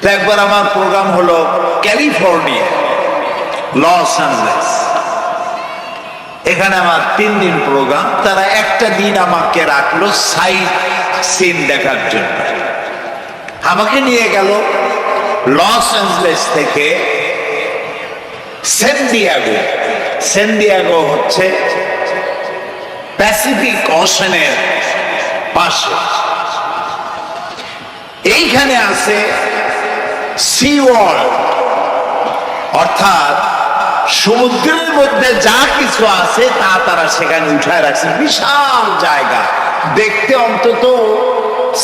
তো একবার আমার প্রোগ্রাম হলো ক্যালিফোর্নিয়া, লস অ্যাঞ্জেলেস। এখানে আমার 3 দিন প্রোগ্রাম। তারা একটা দিন আমাকে রাখলো সাইট সিন দেখার জন্য। আমাকে নিয়ে গেল লস অ্যাঞ্জেলেস থেকে সান দিয়েগো। সান দিয়েগো হচ্ছে প্যাসিফিক ওশানের পাশে। এইখানে আছে সি ওয়ার্ল্ড, অর্থাৎ সমুদ্রের মধ্যে যা কিছু আছে তা তারা সেখানে উঠায় রাখছে। বিশাল জায়গা, দেখতে অন্তত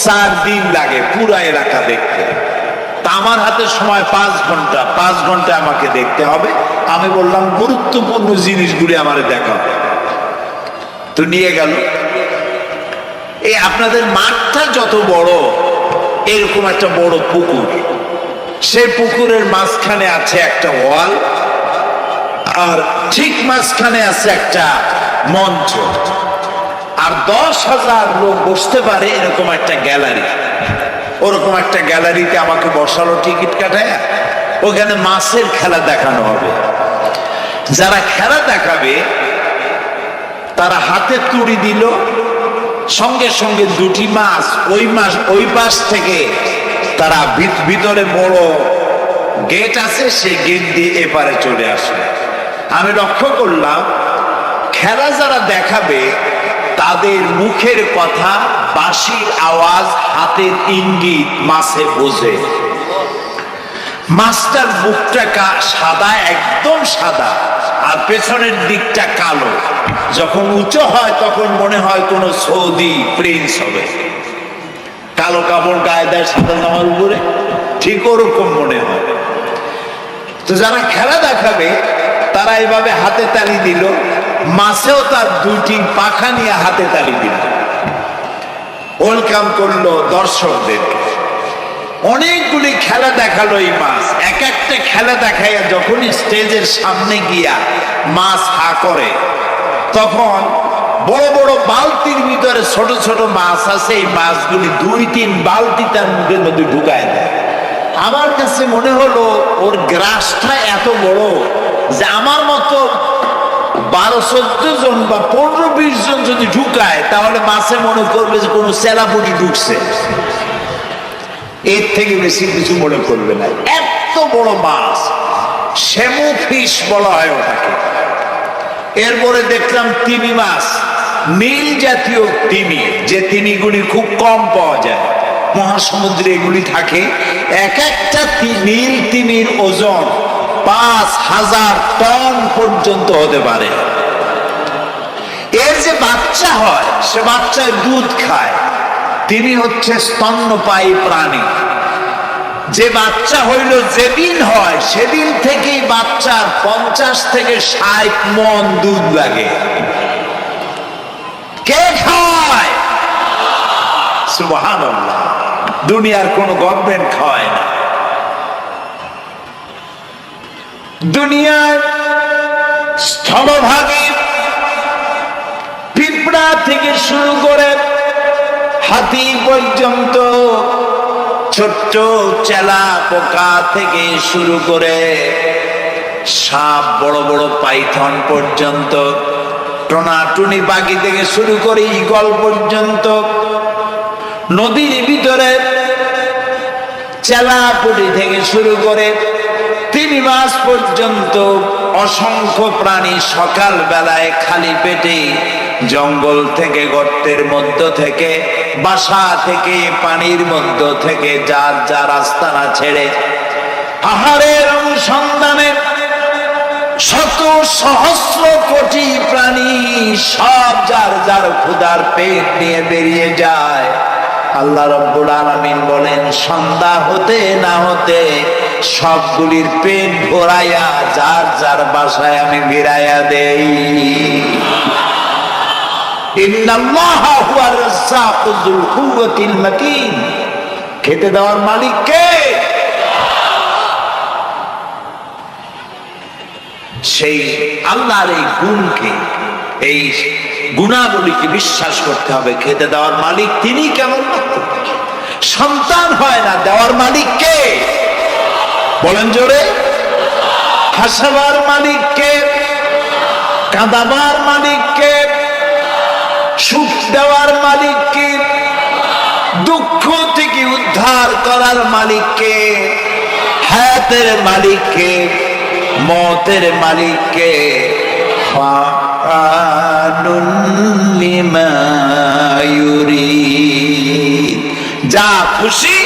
4 দিন লাগে পুরো এলাকা দেখতে। তা আমার হাতে সময় 5 ঘন্টা। 5 ঘন্টা আমাকে দেখতে হবে। আমি বললাম গুরুত্বপূর্ণ জিনিসগুলি আমার দেখা হবে। তো নিয়ে গেল। এই আপনাদের মাঠটা যত বড়, এরকম একটা বড় পুকুর। সেই পুকুরের মাঝখানে আছে একটা ওয়াল, আর ঠিক মাঝখানে আছে একটা মঞ্চ, আর 10,000 লোক বসতে পারে এরকম একটা গ্যালারি। ওরকম একটা গ্যালারিতে আমাকে বসালো টিকিট কাটায়। ওখানে মাছের খেলা দেখানো হবে। যারা খেলা দেখাবে তারা হাতে তুড়ি দিল, সঙ্গে সঙ্গে 2টি মাছ ওই পাশ থেকে তারা ভিতরে বড় গেট আছে, সেই গেট দিয়ে এপারে চলে আসে। আমি লক্ষ্য করলাম খেলা যারা দেখাবে তাদের মুখের কথা, বাঁশির আওয়াজ, হাতের ইঙ্গিত মাছে বোঝে। মাছটার বুকটা সাদা, একদম সাদা, আর পেছনের দিকটা কালো। যখন উঁচু হয় তখন মনে হয় কোন সৌদি প্রিন্স হবে। কালো কাপড় গায়ে দেয় সাদা জামার উপরে, ঠিক ওরকম মনে হয়। তো যারা খেলা দেখাবে তারা এভাবে হাতে তালি দিল, মাছেও তার 2টি পাখা নিয়ে হাতে তালি দিল, ওয়েলকাম করলো দর্শকদেরকে। অনেকগুলি খেলা দেখালো এই মাছ। এক একটা খেলা দেখাইয়া যখন স্টেজের সামনে গিয়া মাছ হা করে, তখন বড় বড় বালতির ভিতরে ছোট ছোট মাছ আছে। এই মাছগুলি 2-3 বালতি তার মুখের মধ্যে ঢুকায় দেয়। আমার কাছে মনে হলো ওর গ্রাসটা এত বড় যে আমার মতো 12-14 জন বা 15-20 জন যদি ঢুকায়, তাহলে মাছে মনে করবে যে কোনো চেলাপুটি ঢুকছে। এর থেকে বেশি কিছু মনে করবে না। এত বড় মাছ, শ্যামু ফিশ বলা হয় ওটাকে। এরপরে দেখলাম তিমি মাছ, নীল জাতীয় তিমি, যে তিমিগুলি খুব কম পাওয়া যায় মহাসমুদ্রে, এগুলি থাকে। এক একটা নীল তিমির ওজন 5,000 টন পর্যন্ত হতে পারে। এর যে বাচ্চা হয়, সে বাচ্চায় দুধ খায়। তিনি হচ্ছে স্তন্যপায়ী প্রাণী। যে বাচ্চা হইল যেদিন হয়, সেদিন থেকেই বাচ্চার 50 থেকে 60 মণ দুধ লাগে। কে খায়? সুবহানাল্লাহ। দুনিয়ার কোন গভর্নমেন্ট খায় না। দুনিয়ার স্থলভাগে পিঁপড়া থেকে শুরু করে হাতি পর্যন্ত, ছোট্ট চেলা পোকা থেকে শুরু করে সাপ, বড় বড় পাইথন পর্যন্ত, টুনাটুনি পাখি থেকে শুরু করে ঈগল পর্যন্ত, নদীর ভিতরে চেলাপুটি থেকে শুরু করে তিমি মাছ পর্যন্ত অসংখ্য প্রাণী সকাল বেলায় খালি পেটে জঙ্গল থেকে, গর্তের মধ্য থেকে, বাসা থেকে, পানির মধ্য থেকে যার যার আস্তানা ছেড়ে আহারের অনুসন্ধানে শত সহস্র কোটি প্রাণী সব যার যার ক্ষুধার পেট নিয়ে বেরিয়ে যায়। আল্লাহ রাব্বুল আলামিন বলেন, সন্ধ্যা হতে না হতে সবগুলির পেট ভরাইয়া যার যার বাসায় আমি ফিরাইয়া দেই। ইন্নাল্লাহা হুয়ার রাজ্জাকু যুল কুওয়াতিল মাতিন। খেতে দেওয়ার মালিক কে? সেই আল্লাহর এই গুণকে, এই গুণাবলীকে বিশ্বাস করতে হবে। খেতে দেওয়ার মালিক তিনি। কেমন সন্তান হয় না, দেওয়ার মালিক কে? বলেন জোরে। হাসাবার মালিককে, কাঁদাবার মালিককে, সুখ দেওয়ার মালিককে, দুঃখ থেকে উদ্ধার করার মালিককে, হায়াতের মালিককে, মওতের মালিককে, ফাআলুন লিমা ইউরিদ, যা খুশি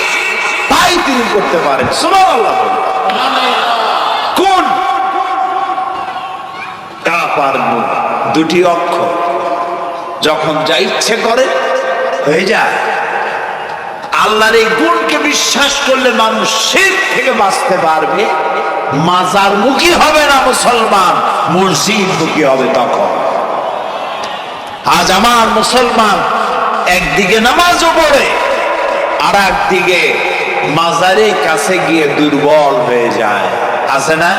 তাই তিনি করতে পারেন। সুবহানাল্লাহ। কোন কাফার নুন, দুটি অক্ষর, যখন যা ইচ্ছে করে হয়ে যায়। আল্লাহর এই গুণকে বিশ্বাস করলে মানুষ শিরক থেকে বাঁচতে পারবে, মাজার মুখী হবে না মুসলমান, মসজিদ মুখী হবে তখন। আজ আমার মুসলমান একদিকে নামাজও পড়ে আর একদিকে মাজারের কাছে গিয়ে দুর্বল হয়ে যায়। আছে না?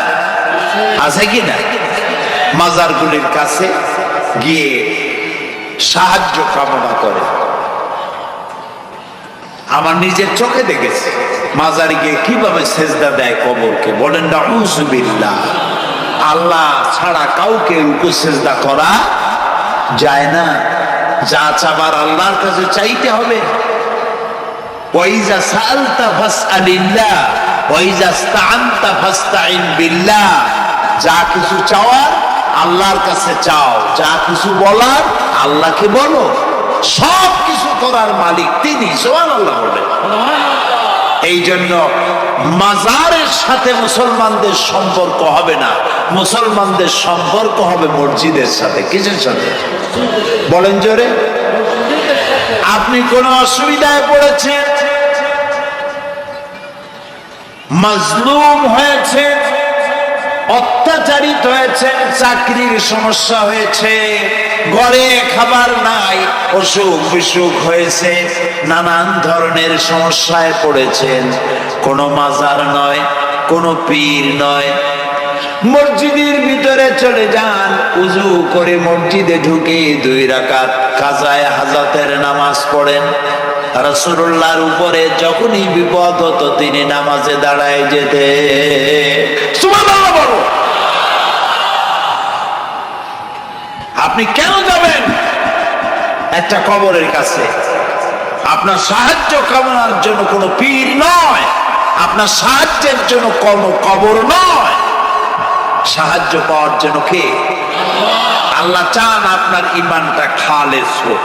আছে কি না? মাজারগুলির কাছে গিয়ে সাহায্য কামনা করে। আমার নিজের চোখে দেখেছি মাজারে গিয়ে কিভাবে সেজদা দেয় কবরকে। বলেন নাউযুবিল্লাহ। আল্লাহ ছাড়া কাউকে রুকু সেজদা করা যায় না। যা চাবার আল্লাহর কাছে চাইতে হবে। ওয়াইজা সাআলতা ফাসআলিল্লাহ ওয়াইজা ইসতাআনতা ফাসতাইন বিল্লাহ। যা কিছু চাওয়ার আল্লাহর কাছে চাও, যা কিছু বলার আল্লাহকে বলো। সব কিছু করার মালিক তিনি। সুবহানাল্লাহ বলেন। এই জন্য মাজারের সাথে মুসলমানদের সম্পর্ক হবে না, মুসলমানদের সম্পর্ক হবে মসজিদের সাথে। কিসের সাথে? বলেন জোরে। আপনি কোন অসুবিধায় পড়েছেন, মাজলুম হয়েছে, অত্যাচারিত হয়েছেন, চাকরির সমস্যা হয়েছে, ঘরে খাবার নাই, অসুখ বিসুখ হয়েছে, নানান ধরনের সমস্যায় পড়েছেন, কোনো মাজার নয়, কোনো পীর নয়, মসজিদের ভিতরে চলে যান, উজু করে মসজিদে ঢুকে 2 রাকাত কাজায়ে হাজাতের নামাজ পড়েন। রাসূলুল্লাহর উপরে যখনই বিপদ হতো তিনি নামাজে দাঁড়ায় যেতে। সুবহানাল্লাহ বলো। আপনি কেন যাবেন একটা কবরের কাছে? আপনার সাহায্য কামনার জন্য কোনো পীর নয়, আপনার সাহায্যের জন্য কোনো কবর নয়, সাহায্য পাওয়ার জন্য কে? আল্লাহ চান আপনার ঈমানটা খালেস হোক।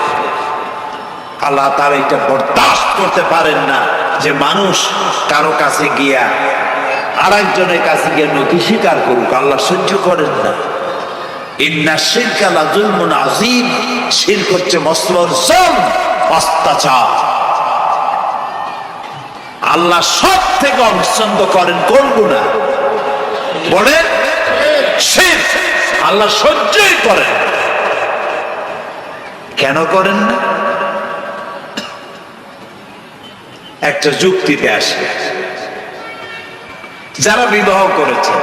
আল্লাহ তাআলা এটা বরদাস্ত করতে পারেন না যে মানুষ কারো কাছে গিয়া আরেকজনের কাছে গিয়ে নথি স্বীকার করুক। আল্লাহ সহ্য করেন না। ইন্না শিরকা লাযুলমুন আযীম। শিরক হচ্ছে মসলর জুলম, অত্যাচার। আল্লাহ সব থেকে অপছন্দ করেন কোন গুনাহ? বলেন শিরক। আল্লাহ সহ্যই করেন। কেন করেন না? একটা যুক্তিতে আসে। যারা বিবাহ করেছে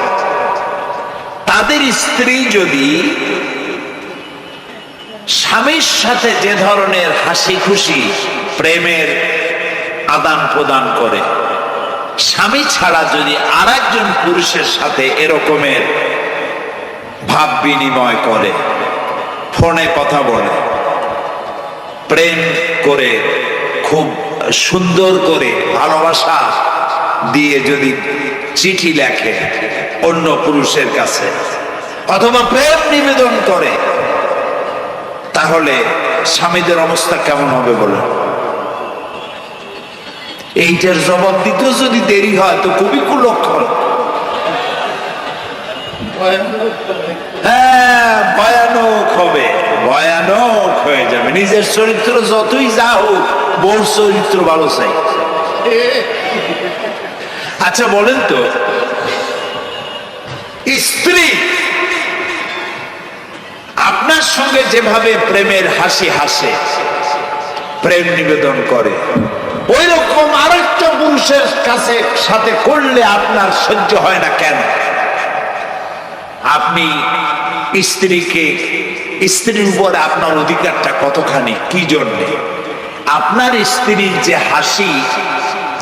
তাদের স্ত্রী যদি স্বামীর সাথে যে ধরনের হাসি খুশি প্রেমের আদান প্রদান করে, স্বামী ছাড়া যদি আরেকজন পুরুষের সাথে এরকমের ভাব বিনিময় করে, ফোনে কথা বলে, প্রেম করে, খুব সুন্দর করে ভালোবাসা দিয়ে যদি চিঠি লেখে অন্য পুরুষের কাছে অথবা প্রেম নিবেদন করে, তাহলে স্বামীদের অবস্থা কেমন হবে বলে? এইটার জবাব দিতেও যদি দেরি হয় তো খুবই কুলক্ষণ। হ্যাঁ, ভয়ানক হবে, ভয়ানক হয়ে যাবে। নিজের চরিত্র যতই যা হোক, বউর চরিত্র ভালো চাই। আচ্ছা বলেন তো, স্ত্রী আপনার সঙ্গে যেভাবে প্রেমের হাসি হাসে, প্রেম নিবেদন করে, ওই রকম আরেকটা পুরুষের কাছে সাথে করলে আপনার সহ্য হয় না কেন? আপনি স্ত্রীর উপরে আপনার অধিকারটা কতখানি, কি জন্যে? আপনার স্ত্রীর যে হাসি,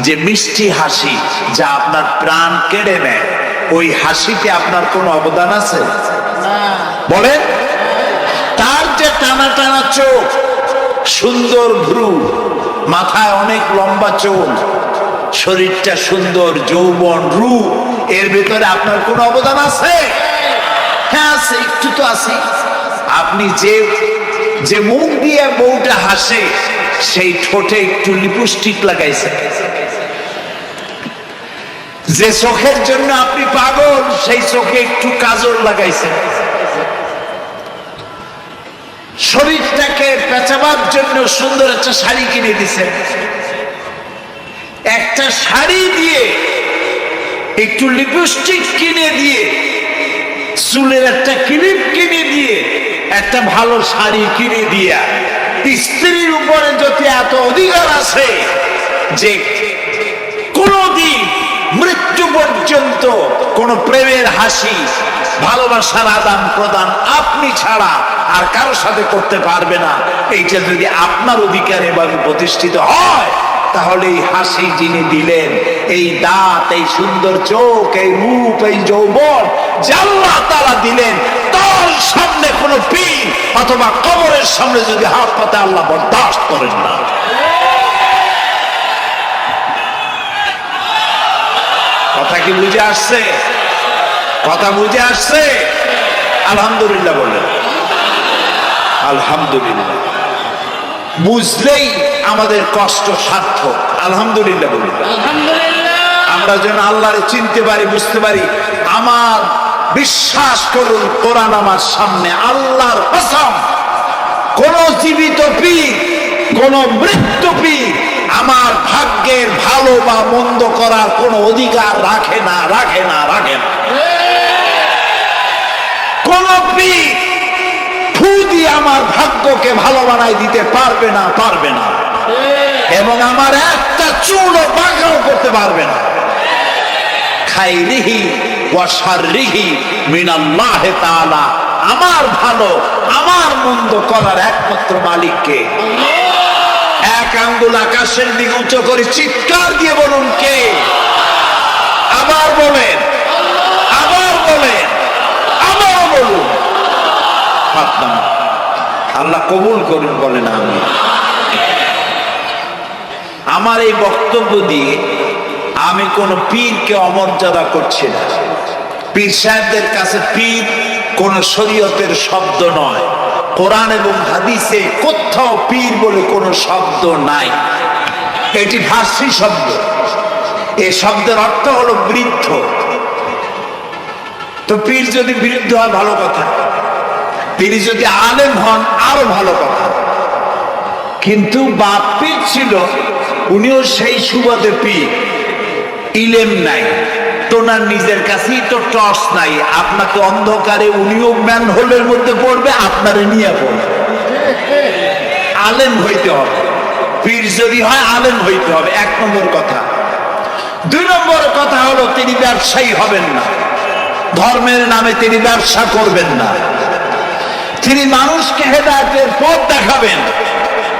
যে মিষ্টি হাসি যা আপনার প্রাণ কেড়ে নেয়, ওই হাসিতে আপনার কোনো অবদান আছে? বলেন। তার যে টানা টানা চোখ, সুন্দর ভ্রু, মাথায় অনেক লম্বা চুল, শরীরটা সুন্দর, যৌবন, রূপ, এর ভিতরে আপনার কোনো অবদান আছে? হ্যাঁ আছে, একটু তো আছে। আপনি যে মুখ দিয়ে বউটা হাসে, সেই ঠোঁটে একটু লিপস্টিক লাগাইছে। যে চোখের জন্য আপনি পাগল, সেই চোখে একটু কাজল লাগাইছে। শরীরটাকে পেঁচাবার জন্য সুন্দর একটা শাড়ি কিনে দিছে। একটা শাড়ি দিয়ে, একটু লিপস্টিক কিনে দিয়ে, চুলের একটা ক্লিপ কিনে দিয়ে, একটা ভালো শাড়ি কিনে দিয়া, স্ত্রীর উপরে যদি এত অধিকার আছে যে কোনদিন মৃত্যু পর্যন্ত কোন প্রেমের হাসি, ভালোবাসার আদান প্রদান আপনি ছাড়া আর কারোর সাথে করতে পারবে না, এইটা যদি আপনার অধিকার এভাবে প্রতিষ্ঠিত হয়, তাহলে এই হাসি যিনি দিলেন, এই দাঁত, এই সুন্দর চোখ, এই রূপ, এই যৌবন যা আল্লাহ তাআলা দিলেন, তার সামনে কোনো পীর অথবা কবরের সামনে যদি হাত পাতে, আল্লাহ বরদাস্ত করেন না। কথা কি বুঝে আসছে? কথা বুঝে আসছে? আলহামদুলিল্লাহ বলেন। আলহামদুলিল্লাহ। বুঝলেই আমাদের কষ্ট সার্থক। আলহামদুলিল্লাহ বলি। আমরা যেন আল্লাহরে চিনতে পারি, বুঝতে পারি। আমার বিশ্বাস করুন, কোরআন আমার সামনে, আল্লাহর কসম, কোন জীবিত পীর, কোন মৃত্যু পীর আমার ভাগ্যের ভালো বা মন্দ করার কোন অধিকার রাখে না, রাখে না, রাখে না। কোন পীর ফু দিয়ে আমার ভাগ্যকে ভালো বানাই দিতে পারবে না, পারবে না। এবং আমার একটা চুলও বাঁকাও করতে পারবে না। খাইরিহি ওয়া শাররিহি মিনাল্লাহি তাআলা। আমার ভালো, আমার মন্দ করার একমাত্র মালিককে। এক আঙ্গুল আকাশের দিকে উঁচু করে চিৎকার দিয়ে বলুন, কে? আবার বলেন, আবার বলেন, আবার বলুন। আল্লাহ কবুল করুন, বলেন আমি। আমার এই বক্তব্য দিয়ে আমি কোন পীরকে অমর্যাদা করছি না। পীর সাহেবদের কাছে পীর কোন শরীয়তের শব্দ নয়। কোরআন এবং হাদিসে কোথাও পীর বলে কোন শব্দ নাই। এটি ফার্সি শব্দ। এই শব্দের অর্থ হলো বৃদ্ধ। তো পীর যদি বৃদ্ধ হয় ভালো কথা, তিনি যদি আলেম হন আরো ভালো কথা। কিন্তু বাপ পীর ছিল, উনিও সেই সুবাদে পীর। ইলেম নাই, তোনার নিজের কাছেই তো টর্চ নাই। আপনাকে অন্ধকারে উনিও ম্যান হোলের মধ্যে পড়বে, আপনারে নিয়ে পড়বে। আলেম হইতে হবে। পীর যদি হয় আলেম হইতে হবে, এক নম্বর কথা। দুই নম্বর কথা হলো, তিনি ব্যবসায়ী হবেন না। ধর্মের নামে তিনি ব্যবসা করবেন না। তিনি মানুষকে হেদায়েতের পথ দেখাবেন।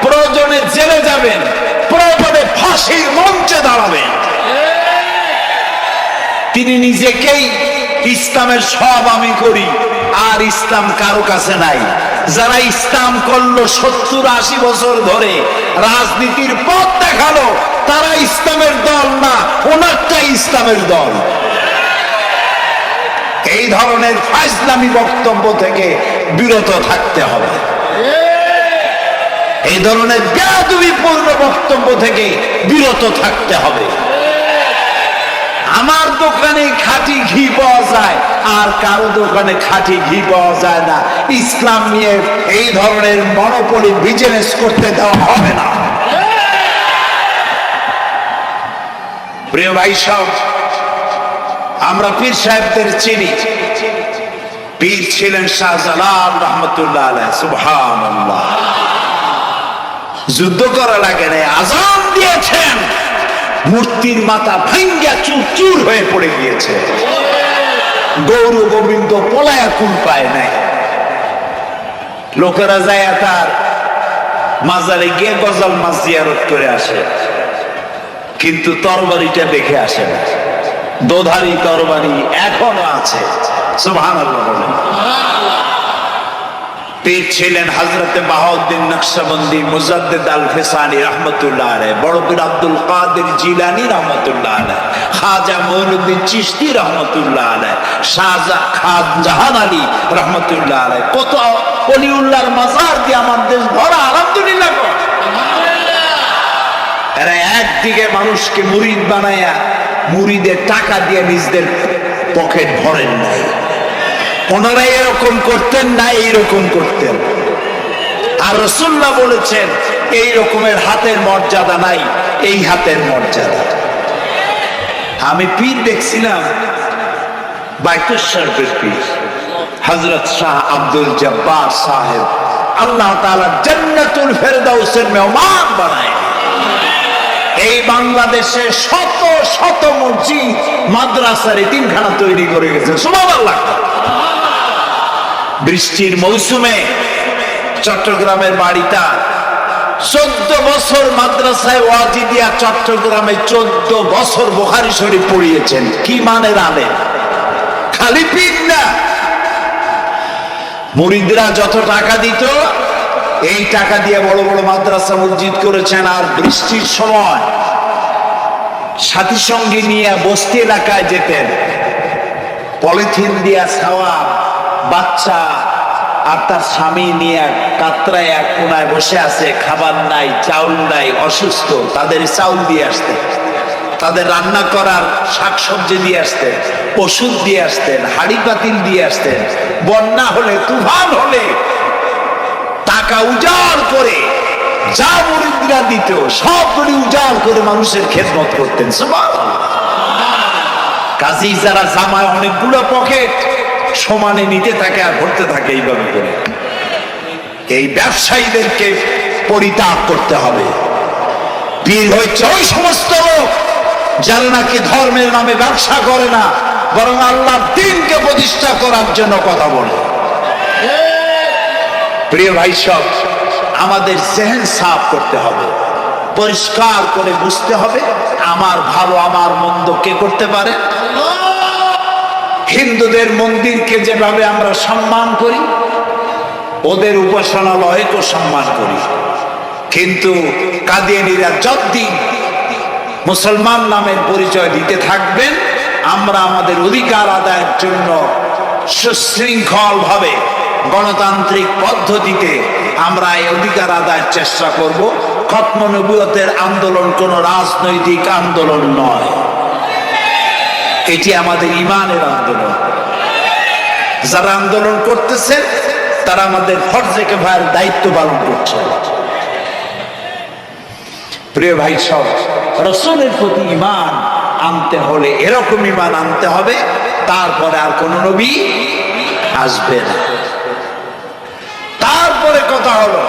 প্রয়োজনে জেলে যাবেন, প্রয়োজনে ফাঁসির মঞ্চে দাঁড়াবেন। তিনি নিজেকেই ইসলামের সব আমি করি, আর ইসলাম কারো কাছে নাই। যারা ইসলাম করলো 70-80 বছর ধরে, রাজনীতির পথ দেখালো, তারা ইসলামের দল না, ওনারটাই ইসলামের দল। এই ধরনের ফাজলামি বক্তব্য থেকে বিরত থাকতে হবে। এই ধরনের বেয়াদবিপূর্ণ বক্তব্য থেকে বিরত থাকতে হবে। আমার দোকানে খাঁটি ঘি পাওয়া যায়, আর কারো দোকানে খাঁটি ঘি পাওয়া যায় না। ইসলাম নিয়ে এই ধরনের মনোপলি বিজনেস করতে দেওয়া হবে না। প্রিয় ভাই সব, আমরা পীর সাহেবদের চিনি। পীর ছিলেন শাহজালাল রহমতুল্লাহ আলাইহি। সুবহানাল্লাহ। যুদ্ধ করা লাগে না, আযান দিয়েছেন, মূর্তির মাথা ভাঙ্গা চুরচুর হয়ে পড়ে গিয়েছে। গৌর গোবিন্দ পলায়া কুল পায় নাই। লোকেরা যায় তার মাজারে গিয়ে গজল মাস জিয়ারত করে আসে। কিন্তু তরবারিটা দেখে আসে না। দোধারি তরবারি এখনো আছে। সুবহানাল্লাহ বলেন। পীর ছিলেন হযরতে বাহাউদ্দিন নকশবন্দি মুজাদ্দিদ আল ফিসানি রাহমাতুল্লাহ আলাইহি, বড় পীর আব্দুল কাদের জিলানী রাহমাতুল্লাহ আলাইহি, খাজা মঈনুদ্দিন চিশতি রাহমাতুল্লাহ আলাইহি, শাহজাহান আলী রাহমাতুল্লাহ আলাইহি, কত ওলিউল্লাহর মাজার দিয়ে আমার দেশ ভরা। আলহামদুলিল্লাহ। এরা একদিকে মানুষকে মুরিদ বানায়া মুরিদের টাকা দিয়ে নিজেদের পকেট ভরেন নাই। ওনারা এরকম করতেন না, এইরকম করতেন। আর রাসূলুল্লাহ বলেছেন এই রকমের হাতের মর্যাদা নাই, এই হাতের মর্যাদা। আমি পীর দেখছিলাম, বাইতুল শরীফের পীর হযরত শাহ আব্দুল জব্বার সাহেব, আল্লাহ তাআলা জান্নাতুল ফেরদাউসের মেহমান বানায়। এই বাংলাদেশে শত শত মসজিদ মাদ্রাসার এতিমখানা তৈরি করে গেছেন। সুবহানাল্লাহ। বৃষ্টির মৌসুমে চট্টগ্রামের বাড়িটা 14 বছর মাদ্রাসায় ওয়াজি দিয়া চট্টগ্রামে 14 বছর বুখারী শরীফ পড়িয়েছেন। কি মানের আলেম, খালি পীর না। মুরিদরা যত টাকা দিত এই টাকা দিয়ে বড় বড় মাদ্রাসা মসজিদ করেছেন। আর বৃষ্টির সময় সাথী সঙ্গী নিয়ে বস্তি এলাকায় যেতেন, পলিথিন দিয়া ছাওয়া, বাচ্চা আর তার স্বামী নিয়ে কাতরায় এক কোনায় বসে আছে, খাবার নাই, চাউল নাই, অসুস্থ। তাদের চাউল দিয়ে আসতেন, তাদের রান্না করার শাকসবজি দিয়ে আসতেন, ওষুধ দিয়ে আসতেন, হাড়ি পাতিল দিয়ে আসতেন। বন্যা হলে, তুফান হলে টাকা উজাড় করে যা মুরিদরা দিত সবগুলি উজাড় করে মানুষের খেদমত করতেন। সুবহানাল্লাহ। কাজী যারা জামায় অনেকগুলো পকেট সমানে নিতে থাকে আর ভরতে থাকে এইভাবে করে, এই ব্যবসায়ীদেরকে পরিত্যাগ করতে হবে। পীর হচ্ছে ওই সমস্ত লোক যারা নাকি ধর্মের নামে ব্যবসা করে না, বরং আল্লাহর দ্বীনকে প্রতিষ্ঠা করার জন্য কথা বলে। প্রিয় ভাই সব, আমাদের জেহেন সাফ করতে হবে, পরিষ্কার করে বুঝতে হবে আমার ভালো আমার মন্দ কে করতে পারে। হিন্দুদের মন্দিরকে যেভাবে আমরা সম্মান করি, ওদের উপাসনালয়কেও সম্মান করি। কিন্তু কাদিয়ানীরা যতদিন মুসলমান নামের পরিচয় দিতে থাকবেন, আমরা আমাদের অধিকার আদায়ের জন্য সুশৃঙ্খল ভাবে গণতান্ত্রিক পদ্ধতিতে আমরা এই অধিকার আদায়ের চেষ্টা করব। খতম নবুয়তের আন্দোলন কোন রাজনৈতিক আন্দোলন নয়, এটি আমাদের ঈমানের আন্দোলন। যারা আন্দোলন করতেছে তারা আমাদের ফরজে কিফায়ার দায়িত্ব পালন করছে। প্রিয় ভাই সব, রাসূলের প্রতি ঈমান আনতে হলে এরকম ঈমান আনতে হবে, তারপরে আর কোন নবী আসবে না। তারপরে কথা হলো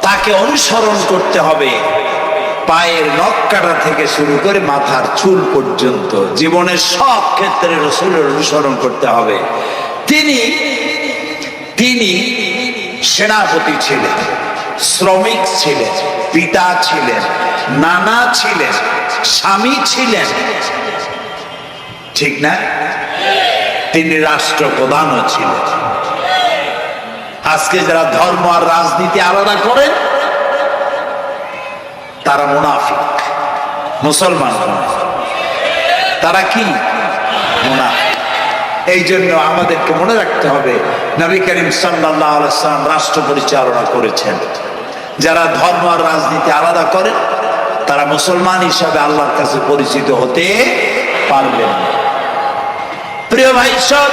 তাকে অনুসরণ করতে হবে পায়ের নখ কাটা থেকে শুরু করে মাথার চুল পর্যন্ত। জীবনের সব ক্ষেত্রে রাসূলের অনুসরণ করতে হবে। তিনি সেনাপতি ছিলেন, শ্রমিক ছিলেন, পিতা ছিলেন, নানা ছিলেন, স্বামী ছিলেন, ঠিক না? তিনি রাষ্ট্রপ্রধানও ছিলেন। আজকে যারা ধর্ম আর রাজনীতি আলাদা করেন তারা মুনাফিক, মুসলমান তারা কি মুনাফিক। এই জন্য আমাদেরকে মনে রাখতে হবে নবী করিম সাল্লাল্লাহু আলাইহি ওয়াসাল্লাম রাষ্ট্র পরিচালনা করেছেন। যারা ধর্ম আর রাজনীতি আলাদা করেন তারা মুসলমান হিসাবে আল্লাহর কাছে পরিচিত হতে পারবেন না। প্রিয় ভাই সব,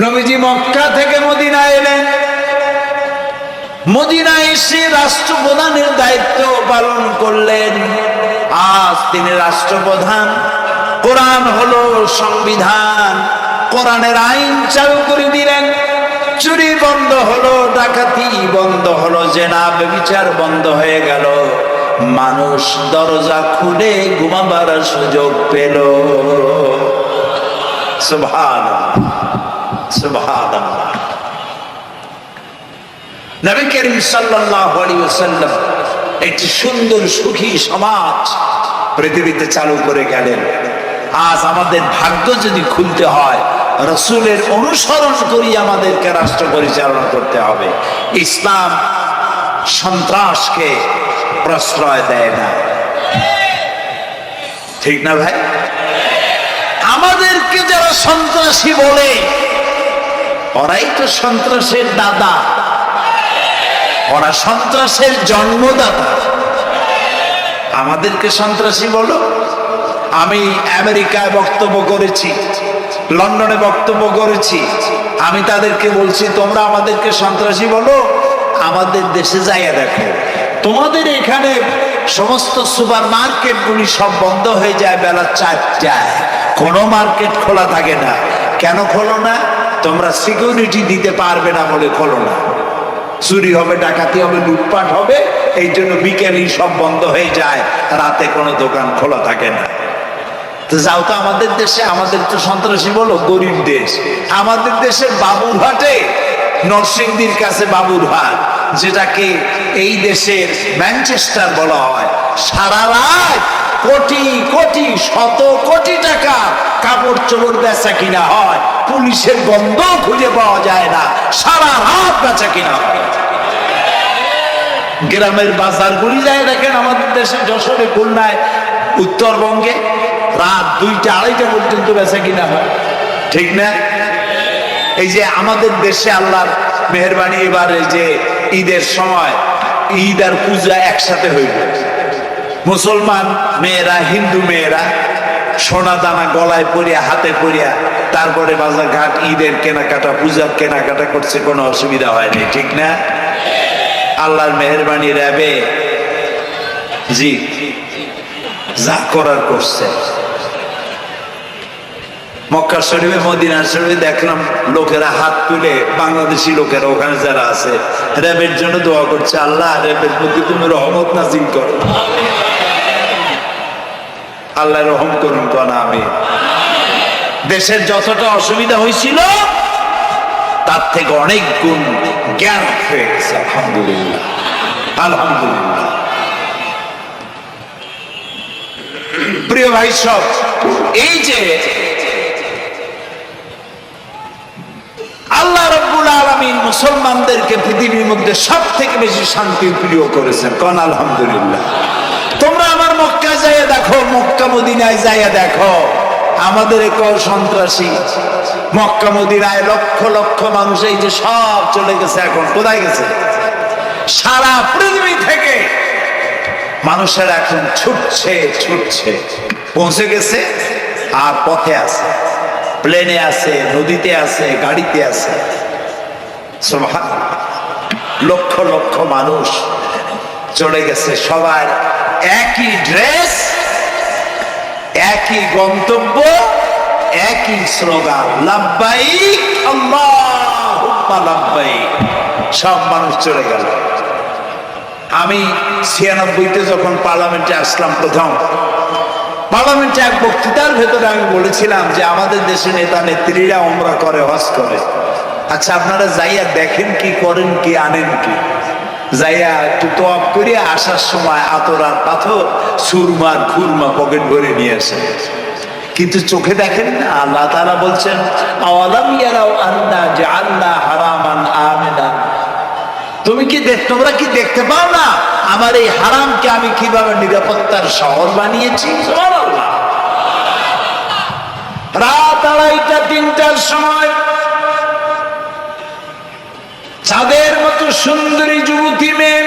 নবীজি মক্কা থেকে মদিনা এলেন। মদিনা এসে রাষ্ট্রপ্রধানের দায়িত্ব পালন করলেন। আজ তিনি রাষ্ট্রপ্রধান। কোরআন হলো সংবিধান, কোরআনের আইন চালু করে দিলেন। চুরি বন্ধ হলো, ডাকাতি বন্ধ হলো, জেনা ব্যভিচার বন্ধ হয়ে গেল। মানুষ দরজা খুলে ঘুমাবার সুযোগ পেল। সুবহানাল্লাহ, সুবহানাল্লাহ। নবী করিম সাল্লাল্লাহু আলাইহি ওয়াসাল্লাম একটি সুন্দর সুখী সমাজ পৃথিবীতে চালু করে গেলেন। আজ আমাদের ভাগ্য যদি খুলতে হয়, রাসূলের অনুসরণ করি আমাদেরকে রাষ্ট্র পরিচালনা করতে হবে। ইসলাম সন্ত্রাসকে প্রশ্রয় দেয় না, ঠিক না ভাই? আমাদেরকে যারা সন্ত্রাসী বলে, ওরাই তো সন্ত্রাসের দাদা, ওরা সন্ত্রাসের জন্মদাতা। আমাদেরকে সন্ত্রাসী বলো। আমি আমেরিকায় বক্তব্য করেছি, লন্ডনে বক্তব্য করেছি, আমি তাদেরকে বলছি তোমরা আমাদেরকে সন্ত্রাসী বলো, আমাদের দেশে যাইয়া দেখো, তোমাদের এখানে সমস্ত সুপার মার্কেট গুলি সব বন্ধ হয়ে যায় বেলা 4টায়, কোনো মার্কেট খোলা থাকে না। কেন খোলো না? তোমরা সিকিউরিটি দিতে পারবে না বলে খোলো না। চুরি হবে, ডাকাতি হবে, লুটপাট হবে, এই জন্য বিকেলই সব বন্ধ হয়ে যায়, রাতে কোনো দোকান খোলা থাকে না। তো যাও তো আমাদের দেশে, আমাদের তো সন্ত্রাসী বলো, গরিব দেশ। আমাদের দেশের বাবুরহাটে, নরসিংদীর কাছে বাবুরহাট, যেটাকে এই দেশের ম্যানচেস্টার বলা হয়, সারা রাত কোটি কোটি শত কোটি টাকা কাপড় চোপড় বেচা কিনা হয়, পুলিশের গন্ধ খুঁজে পাওয়া যায় না, সারা রাত বেচা কিনা হয়। গ্রামের বাজারগুলি যায় দেখেন আমাদের দেশে, যশোরে, খুলনায়, উত্তরবঙ্গে রাত 2টা 2:30 পর্যন্ত বেচা কিনা হয়, ঠিক না? এই যে আমাদের দেশে আল্লাহর মেহেরবানি, এবার এই যে ঈদের সময় ঈদ আর পূজা একসাথে হইল, মুসলমান মেয়েরা, হিন্দু মেয়েরা সোনা দানা গলায় পরিয়া, হাতে পরিয়া, তারপরে বাজার ঘাট ঈদের কেনাকাটা, পূজার কেনাকাটা করছে, কোনো অসুবিধা হয়নি, ঠিক না? আল্লাহর মেহেরবানি র্যাবে জি যা করার করছে। মক্কা শরীফে, মদিনা শরীফে দেখলাম লোকেরা হাত তুলে, বাংলাদেশি লোকেরা ওখানে যারা আছে, র্যাবের জন্য দোয়া করছে, আল্লাহ র্যাবের প্রতি তুমি রহমত নাজিল করো, আল্লাহ রহম করুন তো না। আমি দেশের যতটা অসুবিধা হয়েছিল তার থেকে অনেক গুণ জ্ঞান হয়ে গেছে, আলহামদুলিল্লাহ, আলহামদুলিল্লাহ। প্রিয় ভাই সব, এই যে আল্লাহ রাব্বুল আলামিন মুসলমানদেরকে পৃথিবীর মধ্যে সব থেকে বেশি শান্তি প্রিয় করেছেন, কোন আলহামদুলিল্লাহ। তোমরা আমার মক্কা যাইয়া দেখো, মক্কা মদিনায় যাইয়া দেখো, আমাদের কেউ সন্ত্রাসী? মক্কা মদিনায় লক্ষ লক্ষ মানুষ এই যে সব চলে গেছে, এখন কোথায় গেছে? সারা পৃথিবী থেকে মানুষের এখন ছুটছে ছুটছে, পৌঁছে গেছে, আর পথে আছে, প্লেনে আছে, নদীতে আছে, গাড়িতে আছে। সুবহানাল্লাহ, লক্ষ লক্ষ মানুষ চলে গেছে, সবার একই ড্রেস, একই গন্তব্য, একই স্লোগান, লাব্বাইক আল্লাহুম্মা লাব্বাইক। সব মানুষ চলে গেল। আমি 96-তে যখন পার্লামেন্টে আসলাম, প্রথম পার্লামেন্টে এক বক্তৃতার ভেতরে আমি বলেছিলাম যে আমাদের দেশে নেতা নেত্রীরা উমরা করে, হজ করে। আচ্ছা, আপনারা যাইয়া দেখেন কি করেন, কি আনেন কি? যাইয়া একটু তোয়াব করে আসার সময় আতর আর পাথর, সুরমার খুরমা পকেট ভরে নিয়ে আসে, কিন্তু চোখে দেখেন না। আল্লাহ তাআলা বলছেন, আওয়ালাম ইয়ারাউ আন্না জাআলনা হারামান আমিনা, তোমরা কি দেখতে পাও না আমার এই হারামকে আমি কিভাবে নিরাপত্তার শহর বানিয়েছি? সুবহানাল্লাহ। রাত 2:30-3টার সময় চাঁদের মতো সুন্দরী যুবতী মেয়ে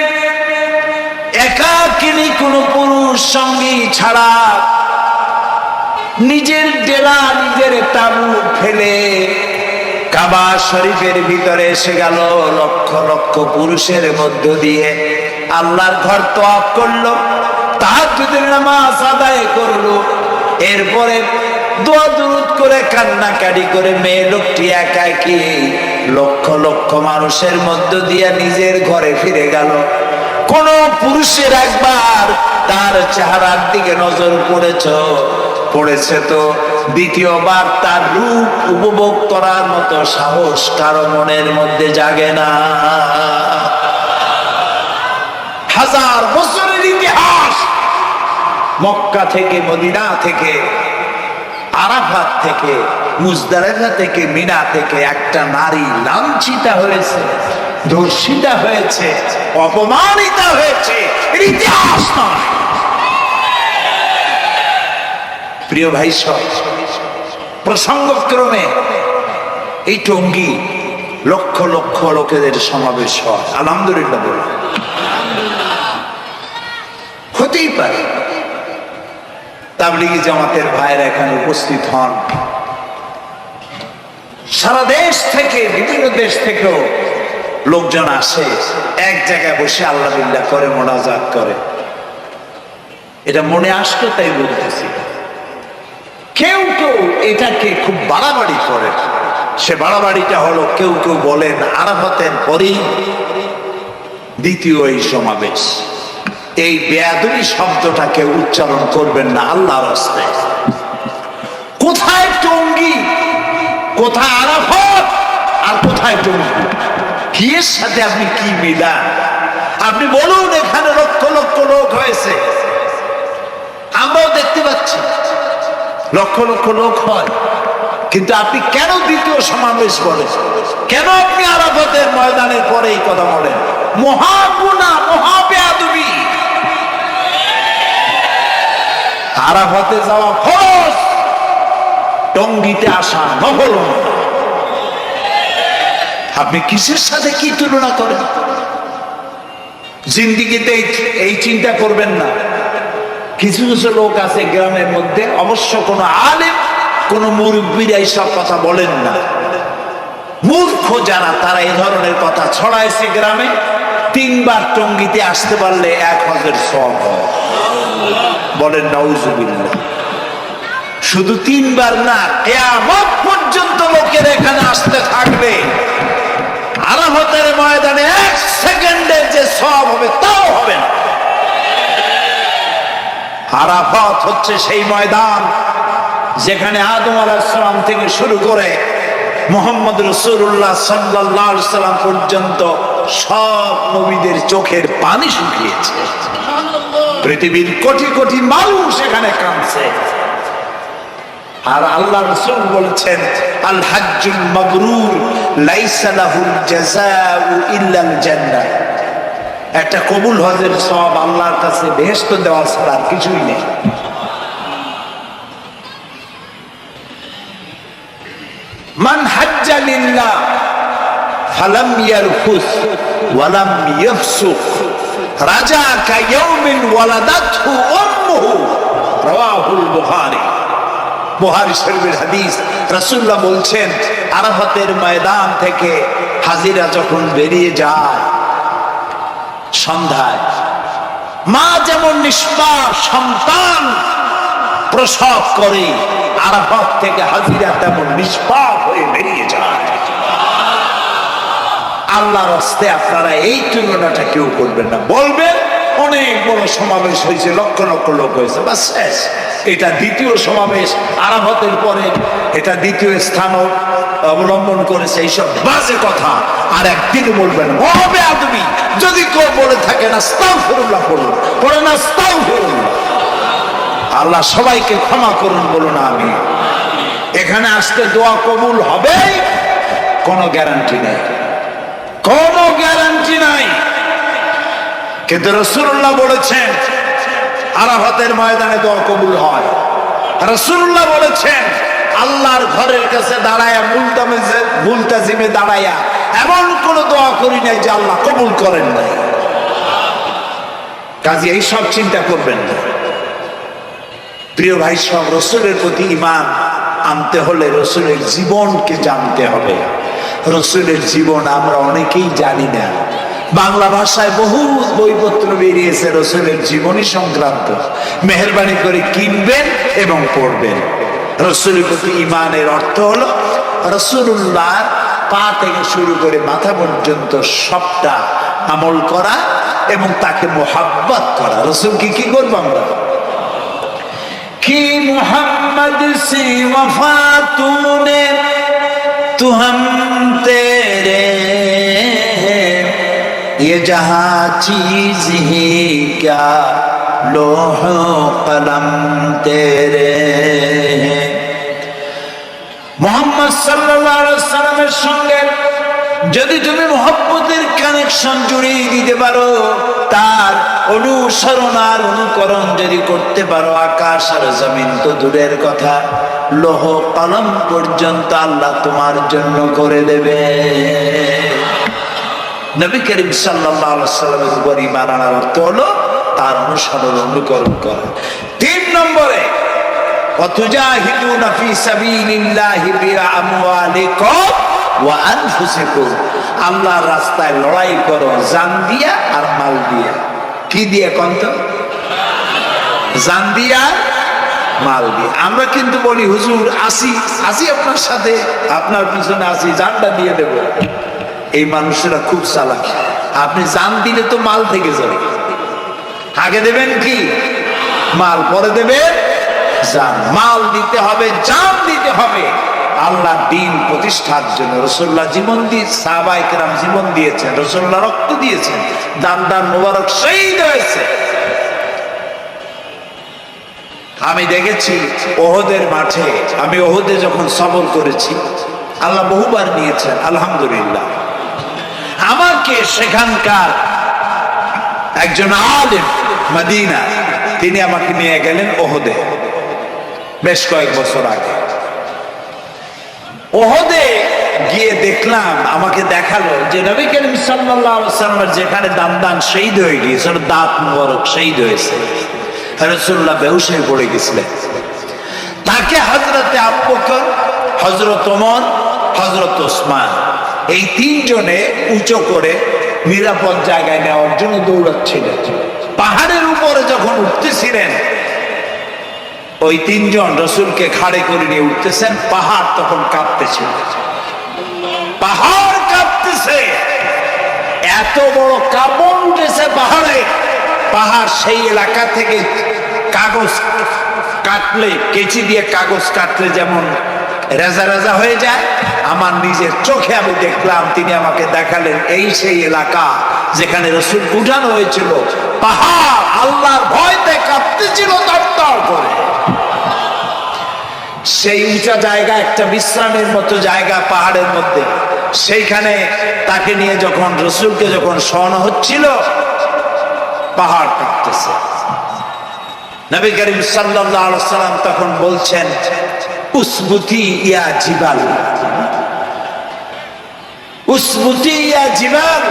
একাকিনী, কোনো পুরুষ সঙ্গী ছাড়া, নিজের ডেরা, নিজের তাঁবু ফেলে কাবা শরীফের ভিতরে এসে গেল। লক্ষ লক্ষ পুরুষের মধ্য দিয়ে আল্লাহর ঘর তওয়াফ করলো, তাহাজ্জুদের নামাজ আদায় করলো, এরপরে দোয়া দুরূদ করে কান্নাকাটি করে মেয়ে লোকটি একাকী লক্ষ লক্ষ মানুষের মধ্য দিয়ে নিজের ঘরে ফিরে গেল। কোন পুরুষের একবার তার চেহারার দিকে নজর পড়েছে তো দ্বিতীয়বার তার রূপ উপভোগ করার মতো সাহস কারো মনের মধ্যে জাগে না। হাজার বছরের ইতিহাস। মক্কা থেকে, মদিনা থেকে, আরাফাত থেকে, মুজদালিফা থেকে, মিনা থেকে একটা নারী লাঞ্ছিতা হয়েছে, ধর্ষিতা হয়েছে, অপমানিতা হয়েছে, এর ইতিহাস নয়। প্রিয় ভাই সব, প্রসঙ্গক্রমে এই টঙ্গী লক্ষ লক্ষ লোকেদের সমাবেশ হয়, আলহামদুলিল্লাহ বলে। হতেই পারে তাবলীগী জামাতের ভাইয়েরা এখানে উপস্থিত হন, সারা দেশ থেকে, বিভিন্ন দেশ থেকেও লোকজন আসে, এক জায়গায় বসে আল্লাহ বিল্লাহ করে, মোনাজাত করে। এটা মনে আসলো তাই বলতেছি। কেউ কেউ এটাকে খুব বাড়াবাড়ি করে। সে বাড়াবাড়িটা হলো, কেউ কেউ বলেন আরাফাতের পরেই দ্বিতীয় এই সমাবেশ। এই বেয়াদবি শব্দটাকে উচ্চারণ করবেন না আল্লাহর রাস্তে। কোথায় টঙ্গী, কোথায় আরাফাত, আর কোথায় টঙ্গী? কি এর সাথে আপনি কি মিলান? আপনি বলুন এখানে লক্ষ লক্ষ লোক হয়েছে, আমরাও দেখতে পাচ্ছি লক্ষ লক্ষ লোক হয়, কিন্তু আপনি কেন দ্বিতীয় সমাবেশ বলেন? কেন আপনি আরাফাতের ময়দানের পরে এই কথা বলেন? মহাগুনাহ, মহাবেয়াদবি। আরাফাতে যাওয়া ফরজ, টঙ্গীতে আসা নফল। আপনি কিসের সাথে কি তুলনা করেন? জিন্দিগিতে এই চিন্তা করবেন না। কিছু কিছু লোক আছে গ্রামের মধ্যে, অবশ্য কোনো আলেম, কোন মুরব্বীরা এইসব কথা বলেন না। মূর্খ যারা, তারা এই ধরনের কথা ছড়াইছে গ্রামে। 3 বার টঙ্গীতে আসতে পারলে 1 হজের সওয়াব হয়। বলেন নাউজুবিল্লাহ। শুধু 3 বার না, কিয়ামত পর্যন্ত লোকের এখানে আসতে থাকবে। আরাফাতের ময়দানে 1 সেকেন্ডের যে সওয়াব হবে তাও হবে না। আরাফাত হচ্ছে সেই ময়দান যেখানে আদম আলাইহিস সালাম থেকে শুরু করে মুহাম্মদ রাসূলুল্লাহ সাল্লাল্লাহু আলাইহি সাল্লাম পর্যন্ত সব নবীদের চোখের পানি শুকিয়েছে। পৃথিবীর কোটি কোটি মানুষ এখানে কাঁদছে। আর আল্লাহ রাসূল বলেছেন, আল হাজ্জুল মাবরুর লাইসা লাহুল জাযাউ ইল্লাল জান্নাহ। একটা কবুল হজের সওয়াব আল্লাহর কাছে বেহেশত দেওয়া ছাড়া আর কিছুই নেই। মান হাজ্জা লিল্লাহ ফালাম ইয়ারফুস ওয়ালাম ইয়াফসুক রাজা কায়াউমিন ওয়ালাদাতহু উম্মুহু, রাওয়াহুল বুখারী। বুখারী শরীফের হাদিস। রাসূলুল্লাহ বলছেন, আরাফাতের ময়দান থেকে হাজিরা যখন বেরিয়ে যায় সন্ধ্যায়, মা যেমন নিষ্পাপ সন্তান প্রসব করে, আরাফাত থেকে হাজিরা তেমন নিষ্পাপ হয়ে বেরিয়ে যায়। আল্লাহর রাস্তে আপনারা এই তুলনাটা কেউ করবেন না। বলবেন অনেক বড় সমাবেশ হয়েছে, লক্ষ লক্ষ লোক হয়েছে, বাস শেষ। এটা দ্বিতীয় সমাবেশ, আরাফাতের পরে এটা দ্বিতীয় স্থান অবলম্বন করেছে। এইসব বাজে কথা আর একদিন বলবেন বেয়াদবি। যদি কেউ বলে থাকেন আস্তাগফিরুল্লাহ বলুন, পড়েন আস্তাগফিরুল্লাহ। আল্লাহ সবাইকে ক্ষমা করুন বলুন আমি। এখানে আসতে দোয়া কবুল হবে কোনো গ্যারান্টি নেই, কোনো গ্যারান্টি নাই। কিন্তু রাসূলুল্লাহ বলেছেন আরাফাতের ময়দানে দোয়া কবুল হয়। রাসূলুল্লাহ বলেছেন আল্লাহর ঘরের কাছে দাঁড়ায়া, মুলতাজিমে দাঁড়ায়া এমন কোন দোয়া করি নাই যে আল্লাহ কবুল করেন নাই। কাজে এই সব চিন্তা করবেন না। প্রিয় ভাই সব, রসুলের প্রতি ঈমান আনতে হলে রসুলের জীবনকে জানতে হবে। রসুলের জীবন আমরা অনেকেই জানি না। বাংলা ভাষায় বহু বইপত্র বেরিয়েছে রসুলের জীবনী সংক্রান্ত। মেহেরবানি করে কিনবেন এবং পড়বেন। রসুলের প্রতি ঈমানের অর্থ হলো রসুলুল্লাহ পা থেকে শুরু করে মাথা পর্যন্ত সবটা আমল করা এবং তাকে মোহাব্বত করা। রসুলকে কি করবো আমরা? कि मोहम्मद से वफा तूने तू हम तेरे, ये जहां चीज ही क्या लोह कलम तेरे हैं। মুহাম্মদ সাল্লাল্লাহু আলাইহি ওয়াসাল্লামের সঙ্গে যদি তুমি মহব্বতের কানেকশন জুড়িয়ে দিতে পারো, তার অনুসরণ আর অনুকরণ যদি করতে পারো, আকাশ আর জমিন তো দূরের কথা, লৌহ কলম পর্যন্ত আল্লাহ তোমার জন্য করে দেবে। নবী করিম সাল্লাল্লাহু আলাইহি ওয়াসাল্লামের উপর ঈমান আনার অর্থ হলো তার অনুসরণ অনুকরণ করা। 3 নম্বরে ওয়াতুজাহিদুনা ফি সাবিলিল্লাহি বিআমওয়ালিকুম ওয়া আনফুসিকুম, আল্লাহর রাস্তায় লড়াই করো জান দিয়া আর মাল দিয়া। কি দিয়ে কন্ত? জান দিয়া মাল দিয়ে। আমরা কিন্তু বলি হুজুর আসি আপনার সাথে, আপনার পিছনে আসি, জানটা দিয়ে দেব। এই মানুষেরা খুব চালাক। আপনি জান দিলে তো মাল থেকে যাবে। আগে দেবেন কি মাল, পরে দেবেন জান। মাল দিতে হবে, জান দিতে হবে আল্লাহর দ্বীন প্রতিষ্ঠার জন্য। রাসূলুল্লাহ জীবন দিয়ে, সাহাবায়ে কেরাম জীবন দিয়েছেন, রাসূলুল্লাহ রক্ত দিয়েছেন, দান মোবারক শহীদ হয়েছে। আমি দেখেছি ওহদের মাঠে, আমি ওহদে যখন সফর করেছি, আল্লাহ বহুবার নিয়েছেন আলহামদুলিল্লাহ। আমাকে সেখানকার একজন আলেম মদিনা, তিনি আমাকে নিয়ে গেলেন ওহদে বেশ কয়েক বছর আগে। ওহদে গিয়ে দেখলাম, আমাকে দেখালো যে নবী করিম সাল্লাল্লাহু আলাইহি ওয়াসাল্লামের যেখানে দান শহীদ হয়ে গিয়েছে, দাঁত মোবারক শহীদ হয়েছে, রাসূলুল্লাহ বেহুশ হয়ে পড়ে গেছিলেন। তাকে হযরতে আবু বকর, হযরত ওমর, হযরত ওসমান, এই 3 জনে উঁচু করে নিরাপদ জায়গায় নেওয়ার জন্য দৌড়াচ্ছিলেন। পাহাড়ের উপরে যখন উঠতেছিলেন, ওই 3 জন রাসূলকে খাড়ে করে নিয়ে উঠতেছেন। পাহাড় তখন কাঁপতেছিল, পাহাড় কাঁপতেছে, এত বড় কাঁপন উঠেছে পাহাড়ে। পাহাড় সেই এলাকা থেকে কাগজ কাটলে, কেচি দিয়ে কাগজ কাটলে যেমন রেজা রেজা হয়ে যায়, আমার নিজের চোখে আমি দেখলাম। তিনি আমাকে দেখালেন এই সেই এলাকা যেখানে রাসূল উঠানো হয়েছিল। পাহাড় আল্লাহর ভয়তে কাঁপতেছিল তরতর করে। সেই উঁচা জায়গা, একটা বিশ্রামের মতো জায়গা পাহাড়ের মধ্যে, সেইখানে তাকে নিয়ে যখন রাসূলকে যখন শোয়ানো হচ্ছিল, পাহাড় কাঁপতেছে। নবী করিম সাল্লাল্লাহু আলাইহি ওয়াসাল্লাম তখন বলছেন, উসবুতি ইয়া জিবাল, উসবুতি ইয়া জিবাল,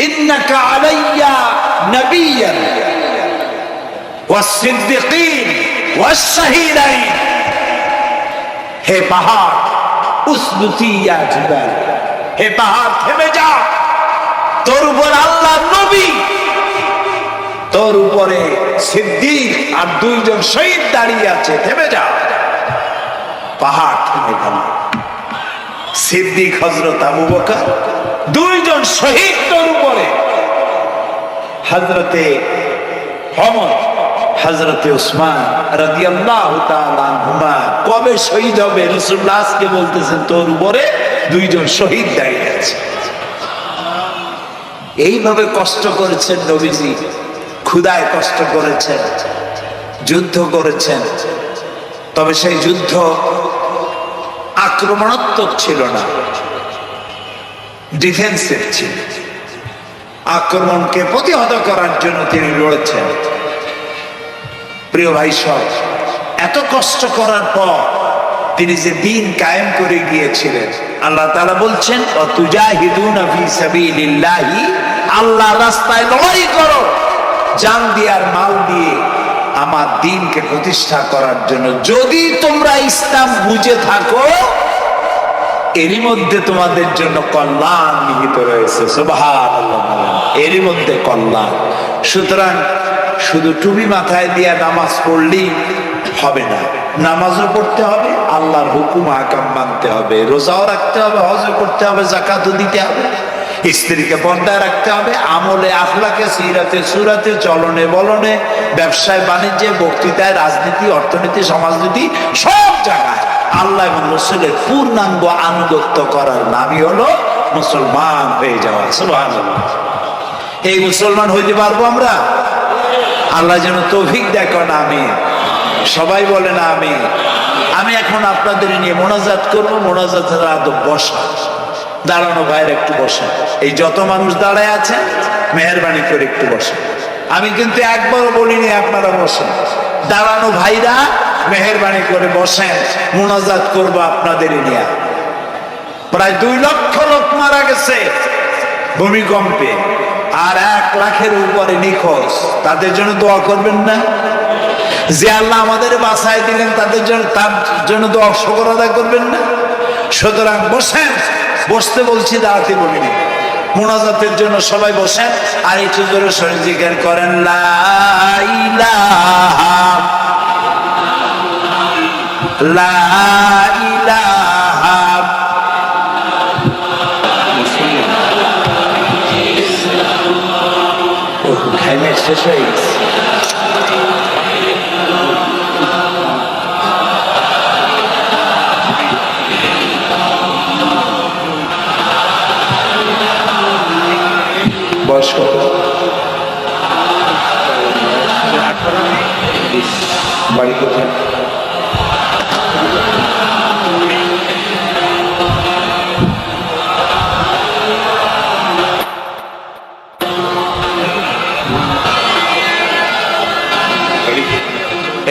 ইন্নাকা আলাইয়া নবিয়্যান ওয়াস সিদ্দিকিন ওয়াস শাহীদাইন। হে পাহাড়, উসবুতি ইয়া জিবাল, হে পাহাড় থেমে যা, তোর উপর আল্লাহর নবী, তোর উপরে সিদ্দিক আর 2 জন শহীদ দাঁড়িয়ে আছে, থেমে যা। পাহাড় থেমে গেল। সিদ্দিক হযরত আবু বকর, 2 জন শহীদ তোর উপরে, হযরতে ওমর, হযরতে ওসমান রাদিয়াল্লাহু তাআলা আনহুমা। কবে শহীদ হবে? রাসূলুল্লাহ আজকে বলতেছেন তোর উপরে 2 জন শহীদ দাঁড়িয়ে আছে। এইভাবে কষ্ট করেছেন নবীজি, ক্ষুধায় কষ্ট করেছেন, যুদ্ধ করেছেন। তবে সেই যুদ্ধ আক্রমণাত্মক ছিল না, ডিফেন্সিভ ছিল। আক্রমণকে প্রতিহত করার জন্য তিনি লড়েছেন। প্রিয় ভাই সব, এত কষ্ট করার পর তিনি যে দ্বীন কায়েম করে গিয়েছিলেন, আল্লাহ তাআলা বলছেন, ওয়াতুজাহিদুনা ফি সাবিলিল্লাহি, আল্লাহর রাস্তায় লড়াই করো জান দিয়ে আর মাল দিয়ে আমার দ্বীনকে প্রতিষ্ঠা করার জন্য। যদি তোমরা ইসলাম বুঝে থাকো, এরই মধ্যে তোমাদের জন্য কল্যাণ নিহিত রয়েছে। সুবহানাল্লাহ, এরই মধ্যে কল্যাণ। সুতরাং শুধু টুপি মাথায় দিয়ে নামাজ পড়লেই হবে না, নামাজও পড়তে হবে, আল্লাহর হুকুম আহকাম মানতে হবে, রোজাও রাখতে হবে, হজও করতে হবে, যাকাতও দিতে হবে, স্ত্রীকে পর্দায় রাখতে হবে, আমলে আখলাকে, সিরাতে সুরাতে, চলনে বলনে, ব্যবসায় বাণিজ্যে, বক্তৃতায়, রাজনীতি, অর্থনীতি, সমাজনীতি, সব জায়গায় আল্লাহ এবং রাসূলের পূর্ণাঙ্গ আনুগত্য করার নামই হলো মুসলমান হয়ে যাওয়া। সুবহানাল্লাহ। এই মুসলমান হইতে পারবো আমরা? আল্লাহ যেন তৌফিক দেখেন। আমিন। সবাই বলেন আমিন। আমি এখন আপনাদের নিয়ে মোনাজাত করবো। মোনাজাতের আদব বসা, দাঁড়ানো ভাইয়ের একটু বসা। এই যত মানুষ দাঁড়ায় আছে মেহেরবানি করে একটু বসে। আমি কিন্তু একবারও বলিনি আপনারা বসেন। দাঁড়ানো ভাইরা মেহেরবানি করে বসেন, মোনাজাত করবো আপনাদের নিয়ে। প্রায় 2 লক্ষ লোক মারা গেছে ভূমিকম্পে, আর 1 লাখের উপরে নিখোঁজ। তাদের জন্য দোয়া করবেন না? যে আল্লাহ আমাদের বাঁচায় দিলেন তাদের জন্য, তার জন্য দোয়া শুকর আদায় করবেন না? সুতরাং বসেন। বসতে বলছি, দাঁড়াতে বলিনি। মোনাজাতের জন্য সবাই বসেন। আর একটু জোরে সরে জিকির করেন, লা ইলাহা লা ইলাহা। টাইমের শেষ হয়ে গেছে। বয়স কত? বাড়ি কোথায়?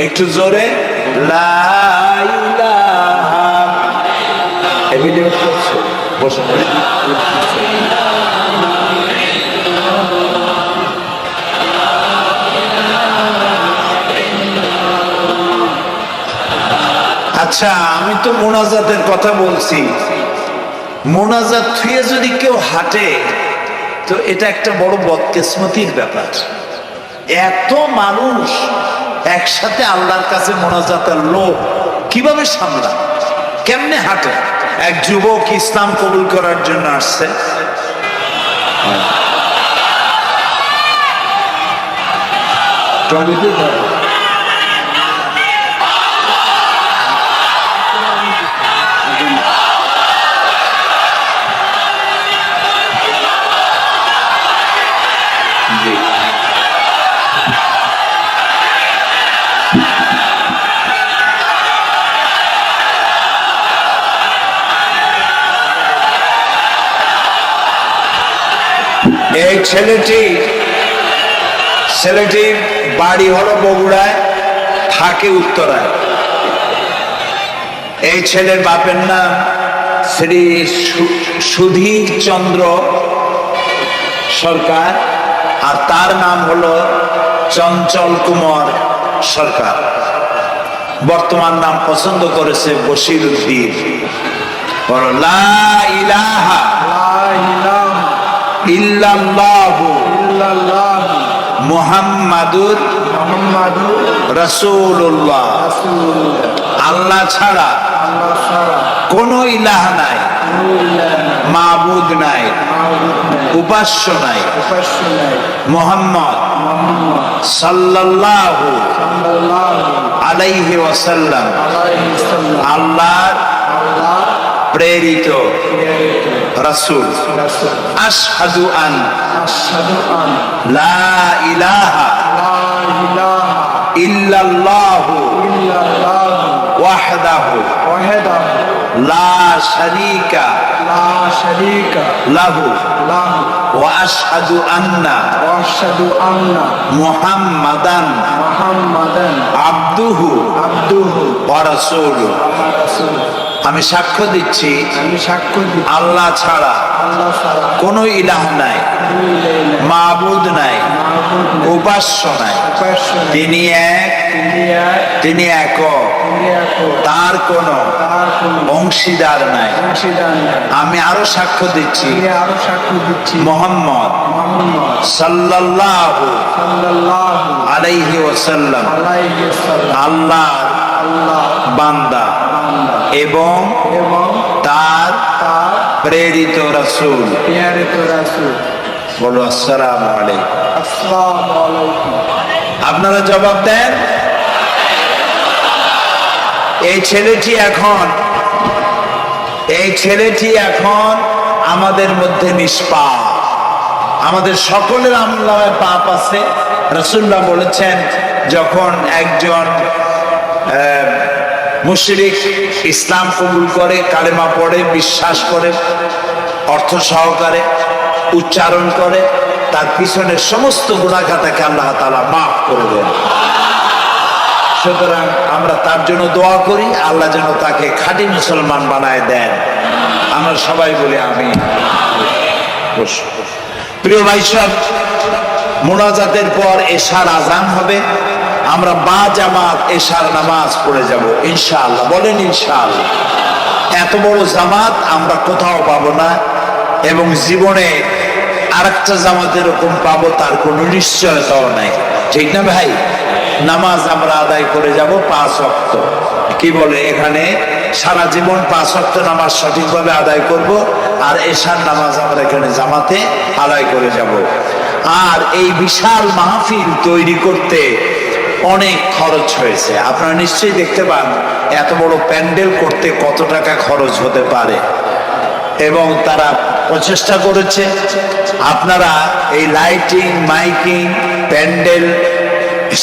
একটু জোরে, লা ইলাহা। এভিডেন্স করছে, বসে আচ্ছা, আমি তো মোনাজাতের কথা বলছি। মোনাজাত থুয়ে যদি কেউ হাঁটে তো এটা একটা বড় বদকিসমতির ব্যাপার। এত মানুষ একসাথে আল্লাহর কাছে মোনাজাতের লোক কিভাবে সামলা, কেমনে হাঁটে? এক যুবক ইসলাম কবুল করার জন্য আসছে। এই ছেলেটির বাড়ি হলো বগুড়ায়, থাকে উত্তরায়। এই ছেলের বাপের নাম শ্রী সুধীর চন্দ্র সরকার, আর তার নাম হলো চঞ্চল কুমার সরকার। বর্তমান নাম পছন্দ করেছে বশির উদ্দিন। বলো, লা ইলাহা ইল্লাল্লাহু মুহাম্মাদুর রাসূলুল্লাহ। আল্লাহ ছাড়া কোনো ইলাহ নাই, মাবুদ নাই, উপাস্য নাই। মুহাম্মদ সাল্লাল্লাহু আলাইহি ওয়াসাল্লাম আল্লাহর প্রেরিত রাসূল। আশহাদু আন লা ইলাহা ইল্লাল্লাহু ওয়াহদাহু লা শারীকা লাহু ওয়া আশহাদু আন্না মুহাম্মাদান আবদুহু ওয়া রাসূলুহু। আমি সাক্ষ্য দিচ্ছি আল্লাহ ছাড়া কোনো ইলাহ নাই, মাবুদ নাই, উপাস্য নাই। তিনি এক, তিনি একক, তার কোনো অংশীদার নাই। আমি আরো সাক্ষ্য দিচ্ছি মুহাম্মদ সাল্লাল্লাহু আলাইহি ওয়াসাল্লাম আল্লাহর বান্দা এবং তার প্রেরিত রাসূল। বলো আসসালামু আলাইকুম। আপনারা জবাব দেন। এই ছেলেটি এখন আমাদের মধ্যে নিষ্পাপ, আমাদের সকলের আমলনামায় পাপ আছে। রাসূলুল্লাহ বলেছেন, যখন একজন মুশরিক ইসলাম কবুল করে, কালেমা পড়ে, বিশ্বাস করে, অর্থ সহকারে উচ্চারণ করে, তার পিছনের সমস্ত গুনাহ খাতাকে আল্লাহ তাআলা মাফ করে দেন। সুতরাং আমরা তার জন্য দোয়া করি, আল্লাহ যেন তাকে খাঁটি মুসলমান বানায় দেন। আমরা সবাই বলি আমিন। প্রিয় ভাই সব, মোনাজাতের পর এশার আজান হবে, আমরা বা জামাত এশার নামাজ পড়ে যাব ইনশাআল্লাহ। বলেন ইনশাআল্লাহ। এত বড় জামাত আমরা কোথাও পাবো না, এবং জীবনে আরেকটা জামাত এরকম পাবো তার কোনো নিশ্চয়তাও নাই, ঠিক না ভাই? নামাজ আমরা আদায় করে যাব 5 ওয়াক্ত। কি বলে এখানে সারা জীবন 5 ওয়াক্ত নামাজ সঠিকভাবে আদায় করব, আর এশার নামাজ আমরা এখানে জামাতে আদায় করে যাব। আর এই বিশাল মাহফিল তৈরি করতে অনেক খরচ হয়েছে। আপনারা নিশ্চয়ই দেখতে পান এত বড় প্যান্ডেল করতে কত টাকা খরচ হতে পারে, এবং তারা প্রচেষ্টা করেছে। আপনারা এই লাইটিং, মাইকিং, প্যান্ডেল,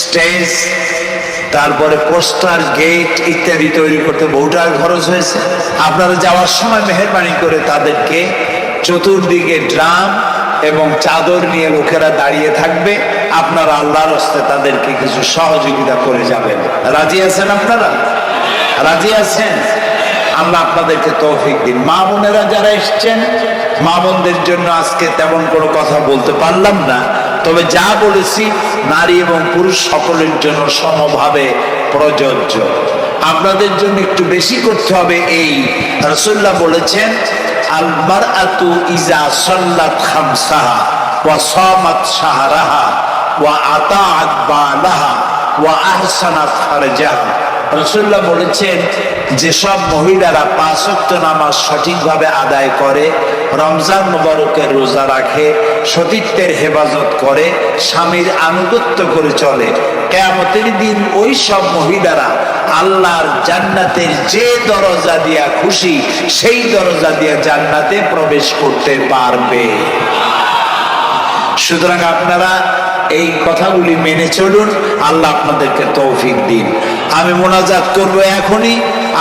স্টেজ, তারপরে পোস্টার, গেট ইত্যাদি তৈরি করতে বহু টাকা খরচ হয়েছে। আপনারা যাওয়ার সময় মেহেরবানি করে তাদেরকে চতুর্দিকে ড্রাম এবং চাদর নিয়ে লোকেরা দাঁড়িয়ে থাকবে, আপনারা আল্লাহর হস্তে তাদেরকে কিছু সহযোগিতা করে যাবেন। রাজি আছেন? আপনারা রাজি আছেন? আল্লাহ আপনাদেরকে তৌফিক দিন। মা বোনেরা যারা এসছেন, মা বোনদের জন্য আজকে তেমন কোনো কথা বলতে পারলাম না, তবে যা বলেছি নারী এবং পুরুষ সকলের জন্য সমভাবে প্রযোজ্য। আপনাদের জন্য একটু বেশি করতে হবে। এই রাসূলুল্লাহ বলেছেন, আল মারআতু ইজা সাল্লাত খামসাহা ওয়া সামাত শাহরাহা ওয়া আতাআত বালাহা ওয়া আহসানাত ফারজাহা। রাসূলুল্লাহ বলেছেন, যেসব মহিলারা 5 ওয়াক্ত নামাজ সঠিকভাবে আদায় করে, রমজান মুবারকের রোজা রাখে, সতীত্বের হেফাজত করে, স্বামীর আনুগত্য করে চলে, কিয়ামতের দিন ওই সব মহিলারা আল্লাহর জান্নাতের যে দরজা দিয়া খুশি সেই দরজা দিয়া জান্নাতে প্রবেশ করতে পারবে। সুতরাং আপনারা এই কথাগুলি মেনে চলুন, আল্লাহ আপনাদেরকে তৌফিক দিন। আমি মোনাজাত করব এখনই,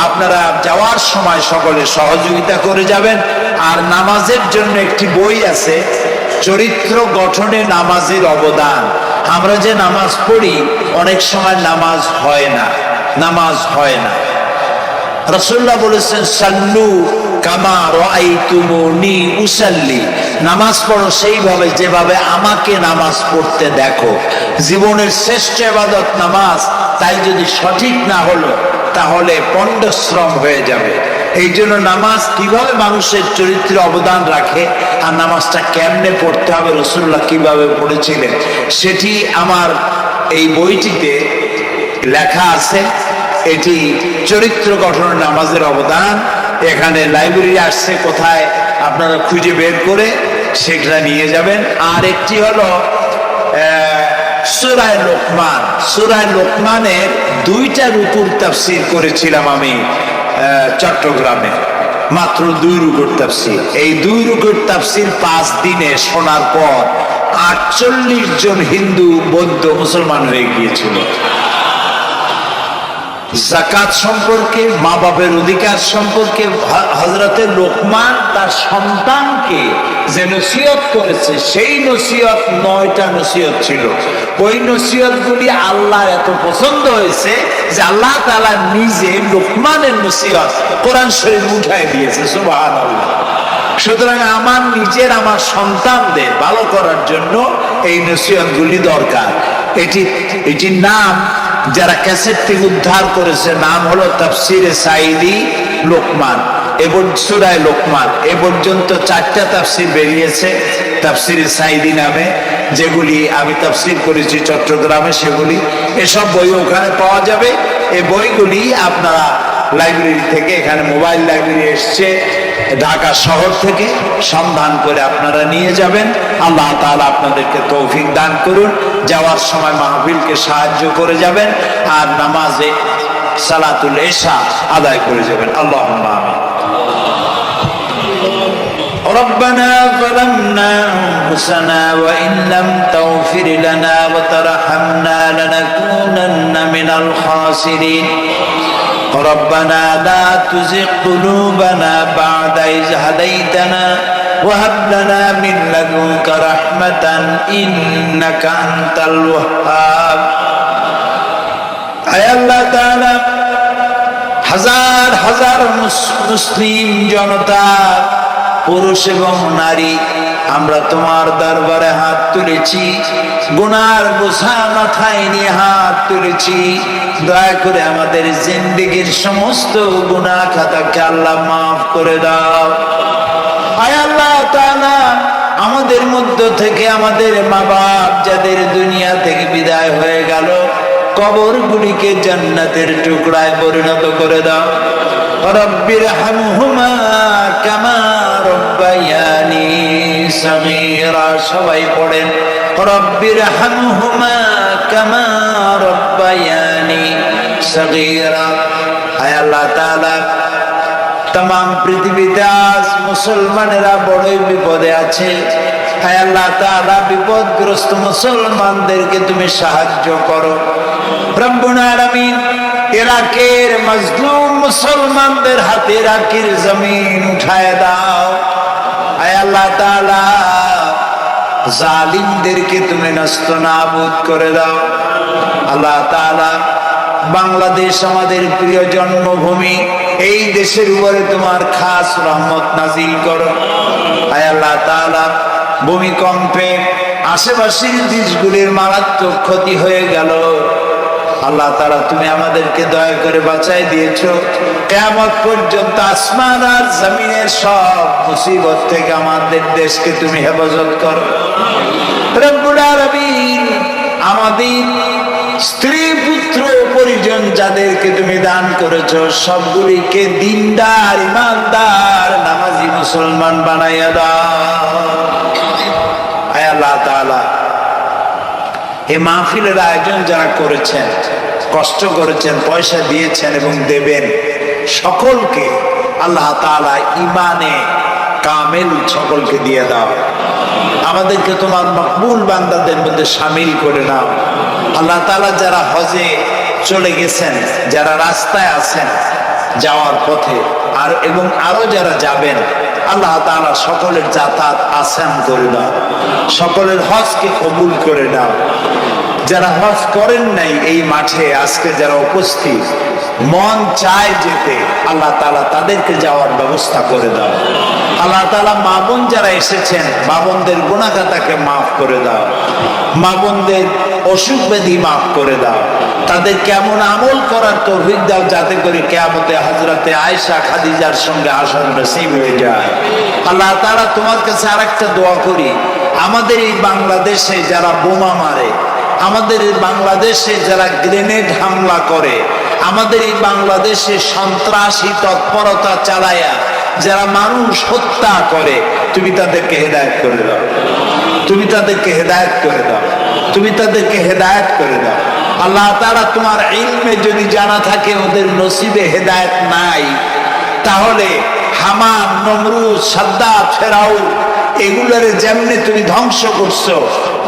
আপনারা যাওয়ার সময় সকলে সহযোগিতা করে যাবেন। আর নামাজের জন্য একটি বই আছে, চরিত্র গঠনে নামাজের অবদান। আমরা যে নামাজ পড়ি অনেক সময় নামাজ হয় না, নামাজ হয় না। রাসূলুল্লাহ বলেছেন, সাল্লু কামা রাআইতুমুনি উসাল্লি, নামাজ পড়ো সেইভাবে যেভাবে আমাকে নামাজ পড়তে দেখো। জীবনের শ্রেষ্ঠ ইবাদত নামাজ, তাই যদি সঠিক না হলো তাহলে পণ্ডশ্রম হয়ে যাবে। এই জন্য নামাজ কিভাবে মানুষের চরিত্রে অবদান রাখে, আর নামাজটা কেমনে পড়তে হবে, রাসূলুল্লাহ কিভাবে পড়েছিলেন, সেটি আমার এই বইটিতে লেখা আছে। এটি চরিত্র গঠনের নামাজের অবদান। এখানে লাইব্রেরি আসছে, কোথায় আপনারা খুঁজে বের করে সেটা নিয়ে যাবেন। আর একটি হলো সূরা লোকমান। সূরা লোকমানের 2টা রুকুর তাফসীর করেছিলাম আমি চট্টগ্রামে, মাত্র 2 রুকুর তাফসীর। এই 2 রুকুর তাফসীর 5 দিনে শোনার পর 48 জন হিন্দু, বৌদ্ধ, মুসলমান হয়ে গিয়েছিল। যাকাত সম্পর্কে, মা বাপের অধিকার সম্পর্কে হযরতে লোকমান তার সন্তানকে যে নসিহত করেছে, সেই নসিহত 9টা নসিহত ছিল। ওই নসিহতগুলি আল্লাহ এত পছন্দ হয়েছে যে আল্লাহ তাআলা নিজে লোকমানের নসিহত কোরআন শরীফ উঠায় দিয়েছে। সুবহানাল্লাহ। সুতরাং আমার নিজের, আমার সন্তানদের ভালো করার জন্য এই নসিহতগুলি দরকার। এটির নাম যারা ক্যাসেট থেকে উদ্ধার করেছে, নাম হলো তাফসিরে সাঈদী লোকমান এবং সূরা লোকমান। এ পর্যন্ত 4টা তাফসির বেরিয়েছে তাফসিরে সাঈদী নামে, যেগুলি আমি তাফসির করেছি চট্টগ্রামে। সেগুলি, এসব বই ওখানে পাওয়া যাবে। এই বইগুলি আপনারা লাইব্রেরি থেকে, এখানে মোবাইল লাইব্রেরি এসছে ঢাকা শহর থেকে, সন্ধান করে আপনারা নিয়ে যাবেন। আল্লাহ তাআলা আপনাদেরকে তৌফিক দান করুন। যাওয়ার সময় মাহফিলকে সাহায্য করে যাবেন, আর নামাজে সালাতুল ইশা আদায় করে যাবেন। আল্লাহুম্মা আমিন। ربنا ظلمنا أنفسنا وإن لم تغفر لنا وترحمنا لنكونن من الخاسرين ربنا لا تزغ قلوبنا بعد إذ هديتنا وهب لنا من لدنك رحمة إنك أنت الوهاب আয় আল্লাহ তাআলা হাজার হাজার মুসলিম জনতা পুরুষ এবং নারী আমরা তোমার দরবারে হাত তুলেছি গুনার বোঝা মাথায় নিয়ে হাত তুলেছি দয়া করে আমাদের জিন্দেগীর সমস্ত গুনাহ খাতাকে আল্লাহ মাফ করে দাও আয় আল্লাহ তাআলা আমাদের মধ্য থেকে আমাদের মা বাপ যাদের দুনিয়া থেকে বিদায় হয়ে গেল কবরগুলিকে জান্নাতের টুকরায় পরিণত করে দাও রব্বির হামহুমা কামা রব্বায়ানি সগীরা সবাই পড়েন রব্বির হামহুমা কামা রব্বায়ানি সগীরা আয় আল্লাহ তাআলা तमाम পৃথিবীতে আজ মুসলমানেরা বড়ই বিপদে আছে হায় আল্লাহ তাআলা বিপদগ্রস্ত মুসলমানদেরকে তুমি সাহায্য করো রব্বুল আলামিন ইরাকের মজলুম মুসলমানদের হাতে ইরাকের জমিন উঠায় দাও হায় আল্লাহ তাআলা জালিমদেরকে তুমি নস্তনাবুদ করে দাও আল্লাহ তাআলা বাংলাদেশ আমাদের প্রিয় জন্মভূমি এই দেশের উপরে তোমার খাস রহমত নাজিল করো আয় আল্লাহ তাআলা ভূমিকম্পে আশেপাশের দেশগুলির মারাত্মক ক্ষতি হয়ে গেল আল্লাহ তাআলা তুমি আমাদেরকে দয়া করে বাঁচাই দিয়েছো কিয়ামত পর্যন্ত আসমান আর জমিনের সব মুসিবত থেকে আমাদের দেশকে তুমি হেফাজত করো রব্বুল আলামিন আমাদের স্ত্রী পুত্র পরিজন যাদেরকে তুমি দান করেছো সবগুলিকে দিনদার ইমানদার নামাজি মুসলমান বানাইয়া দাও আয় আল্লাহ তাআলা এই মাহফিলের আয়োজন যারা করেছেন কষ্ট করেছেন পয়সা দিয়েছেন এবং দেবেন সকলকে আল্লাহ তাআলা ঈমানে কামেল সকলকে দিয়ে দাও আমাদেরকে তোমার মকবুল বান্দাদের মধ্যে শামিল করে নাও আল্লাহ তাআলা যারা হজে চলে গেছেন যারা রাস্তায় আছেন যাওয়ার পথে আর এবং আরো যারা যাবেন আল্লাহ তাআলা সকলের যাতায়াত আসান করে দাও সকলের হজকে কবুল করে দাও যারা হজ করেন নাই এই মাঠে আজকে যারা উপস্থিত মন চায় যেতে আল্লাহ তাআলা তাদেরকে যাওয়ার ব্যবস্থা করে দাও আল্লাহ তাআলা মা বোন যারা এসেছেন মা বোনদের গুনাহ খাতাকে মাফ করে দাও মা বোনদের অসুখ ব্যাধি মাফ করে দাও তাদের কেমন আমল করার তৌফিক দাও যাতে করে কিয়ামতে হযরতে আয়েশা খাদিজার সঙ্গে আসর নসিব হয়ে যায় আল্লাহ তাআলা তোমার কাছে আরেকটা দোয়া করি আমাদের এই বাংলাদেশে যারা বোমা মারে আমাদের এই বাংলাদেশে যারা গ্রেনেড হামলা করে আমাদের এই বাংলাদেশে সন্ত্রাসী তৎপরতা চালায়া যারা মানুষ হত্যা করে তুমি তাদেরকে হেদায়েত করে দাও তুমি তাদেরকে হেদায়েত করে দাও তুমি তাদেরকে হেদায়েত করে দাও আল্লাহ তাআলা তোমার ইলমে যদি জানা থাকে ওদের নসিবে হেদায়েত নাই তাহলে হামান নমরুদ সাদ্দাত ফেরাউন এগুলোরে যেমনি তুমি ধ্বংস করছো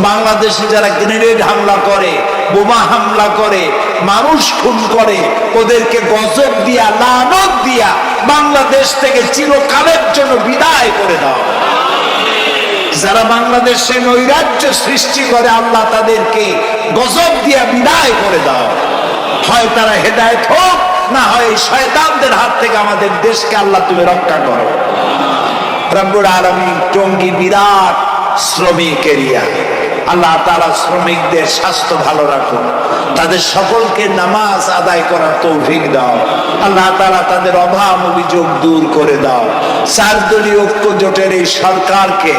বাংলাদেশে যারা গ্রেনেড হামলা করে বোমা হামলা করে মানুষ খুন করে ওদেরকে গজব দিয়া লানত দিয়া বাংলাদেশ থেকে চিরকালের জন্য বিদায় করে দাও যারা বাংলাদেশে নৈরাজ্য সৃষ্টি করে আল্লাহ তাদেরকে গজব দিয়া বিদায় করে দাও হয় তারা হেদায়েত হোক না হয় শয়তানদের হাত থেকে আমাদের দেশকে আল্লাহ তুমি রক্ষা করো রব্বুল আলামিন টঙ্গী বিরাট শ্রমিক এরিয়া আল্লাহ তাআলা শ্রমিকদের স্বাস্থ্য ভালো রাখুন তাদের সকলকে নামাজ আদায় করার তৌফিক দাও আল্লাহ তাআলা তাদের অভাব অভিযোগ দূর করে দাও চারদলীয় ঐক্য জোটের এই সরকারকে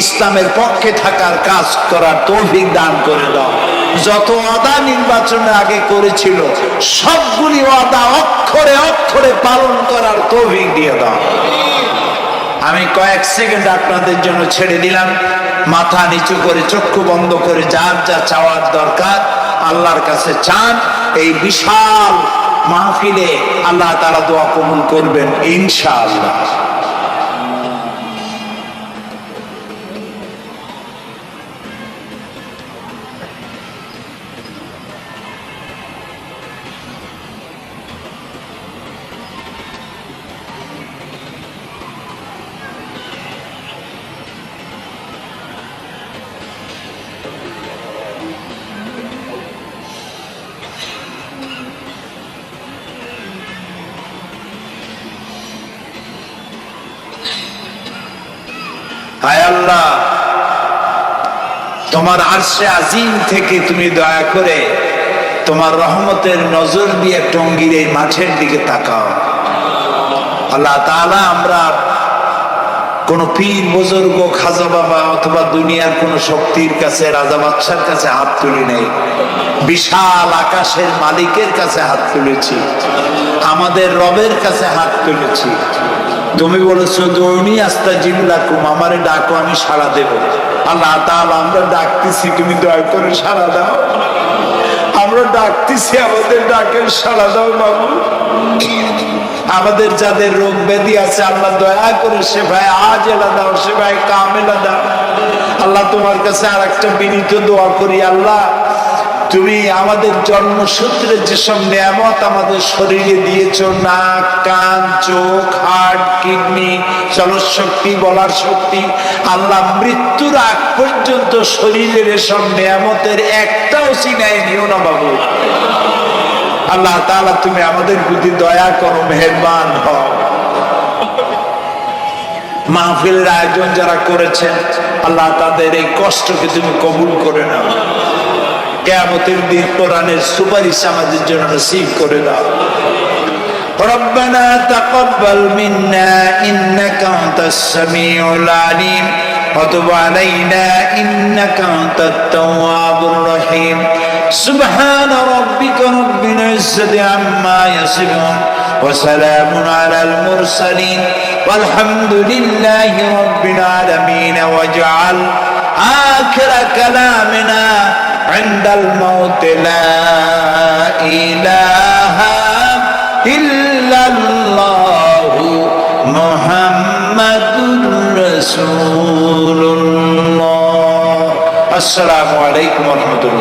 ইসলামের পক্ষে থাকার কাজ করার তৌফিক দান করে দাও যত ওয়াদা নির্বাচনের আগে করেছিল সবগুলি ওয়াদা অক্ষরে অক্ষরে পালন করার তৌফিক দিয়ে দাও আমি কয়েক সেকেন্ড আপনাদের জন্য ছেড়ে দিলাম মাথা নিচু করে চক্ষু বন্ধ করে যার যা চাওয়ার দরকার আল্লাহর কাছে চান এই বিশাল মাহফিলে আল্লাহ তাআলা দোয়া কবুল করবেন ইনশাআল্লাহ হায় আল্লাহ, তোমার আরশে আজিম থেকে তুমি দয়া করে তোমার রহমতের নজর দিয়ে টঙ্গীর এই মাঠের দিকে তাকাও। আল্লাহ তাআলা, আমরা কোন পীর বুজুর্গ, খাজা বাবা অথবা দুনিয়ার কোন শক্তির কাছে, রাজা বাদশার কাছে হাত তুলি নাই, বিশাল আকাশের মালিকের কাছে হাত তুলেছি, আমাদের রবের কাছে হাত তুলেছি। তুমি বলেছো দৌড়ি আস্তাজিবু লাকুম, আমারে ডাকো আমি সাড়া দেব। আল্লাহ তাআলা, আমরা ডাকতেছি, তুমি দয়া করে সাড়া দাও। আমরা ডাকতেছি, আমাদের ডাকের সাড়া দাও বাবু। আমাদের যাদের রোগ ব্যাধি আছে আল্লাহ দয়া করে সেভাবে আজ এলা দাও, সেভাবে কামেলা দাও। আল্লাহ তোমার কাছে আর একটা বিনীত দোয়া করি, আল্লাহ তুমি আমাদের জন্মসূত্রে যেসব নিয়ামত আমাদের শরীরে দিয়েছো, নাক, কান, চোখ, হার্ট, কিডনি, চলন শক্তি, বলার শক্তি, আল্লাহ মৃত্যুর আগ পর্যন্ত শরীরের এসব নিয়ামতের একটাও চিনাই নিও না বাবু। আল্লাহ তাআলা, তুমি আমাদের প্রতি দয়া করো, মেহেরবান হও। মাহফিলের আয়োজন যারা করেছেন আল্লাহ তাদের এই কষ্টকে তুমি কবুল করে নাও। কিয়ামতের দিন কোরআনের সুপারিশ আমাদের জন্য নসিব করে দাও। ربنا تقبل منا إنك أنت السميع العليم وتب علينا إنك أنت التواب الرحيم سبحان ربك رب العزة عما يصفون وسلام على المرسلين والحمد لله رب العالمين واجعل آخر كلامنا عند الموت لا إله إلا الله محمد رسول الله। السلام عليكم ورحمة الله।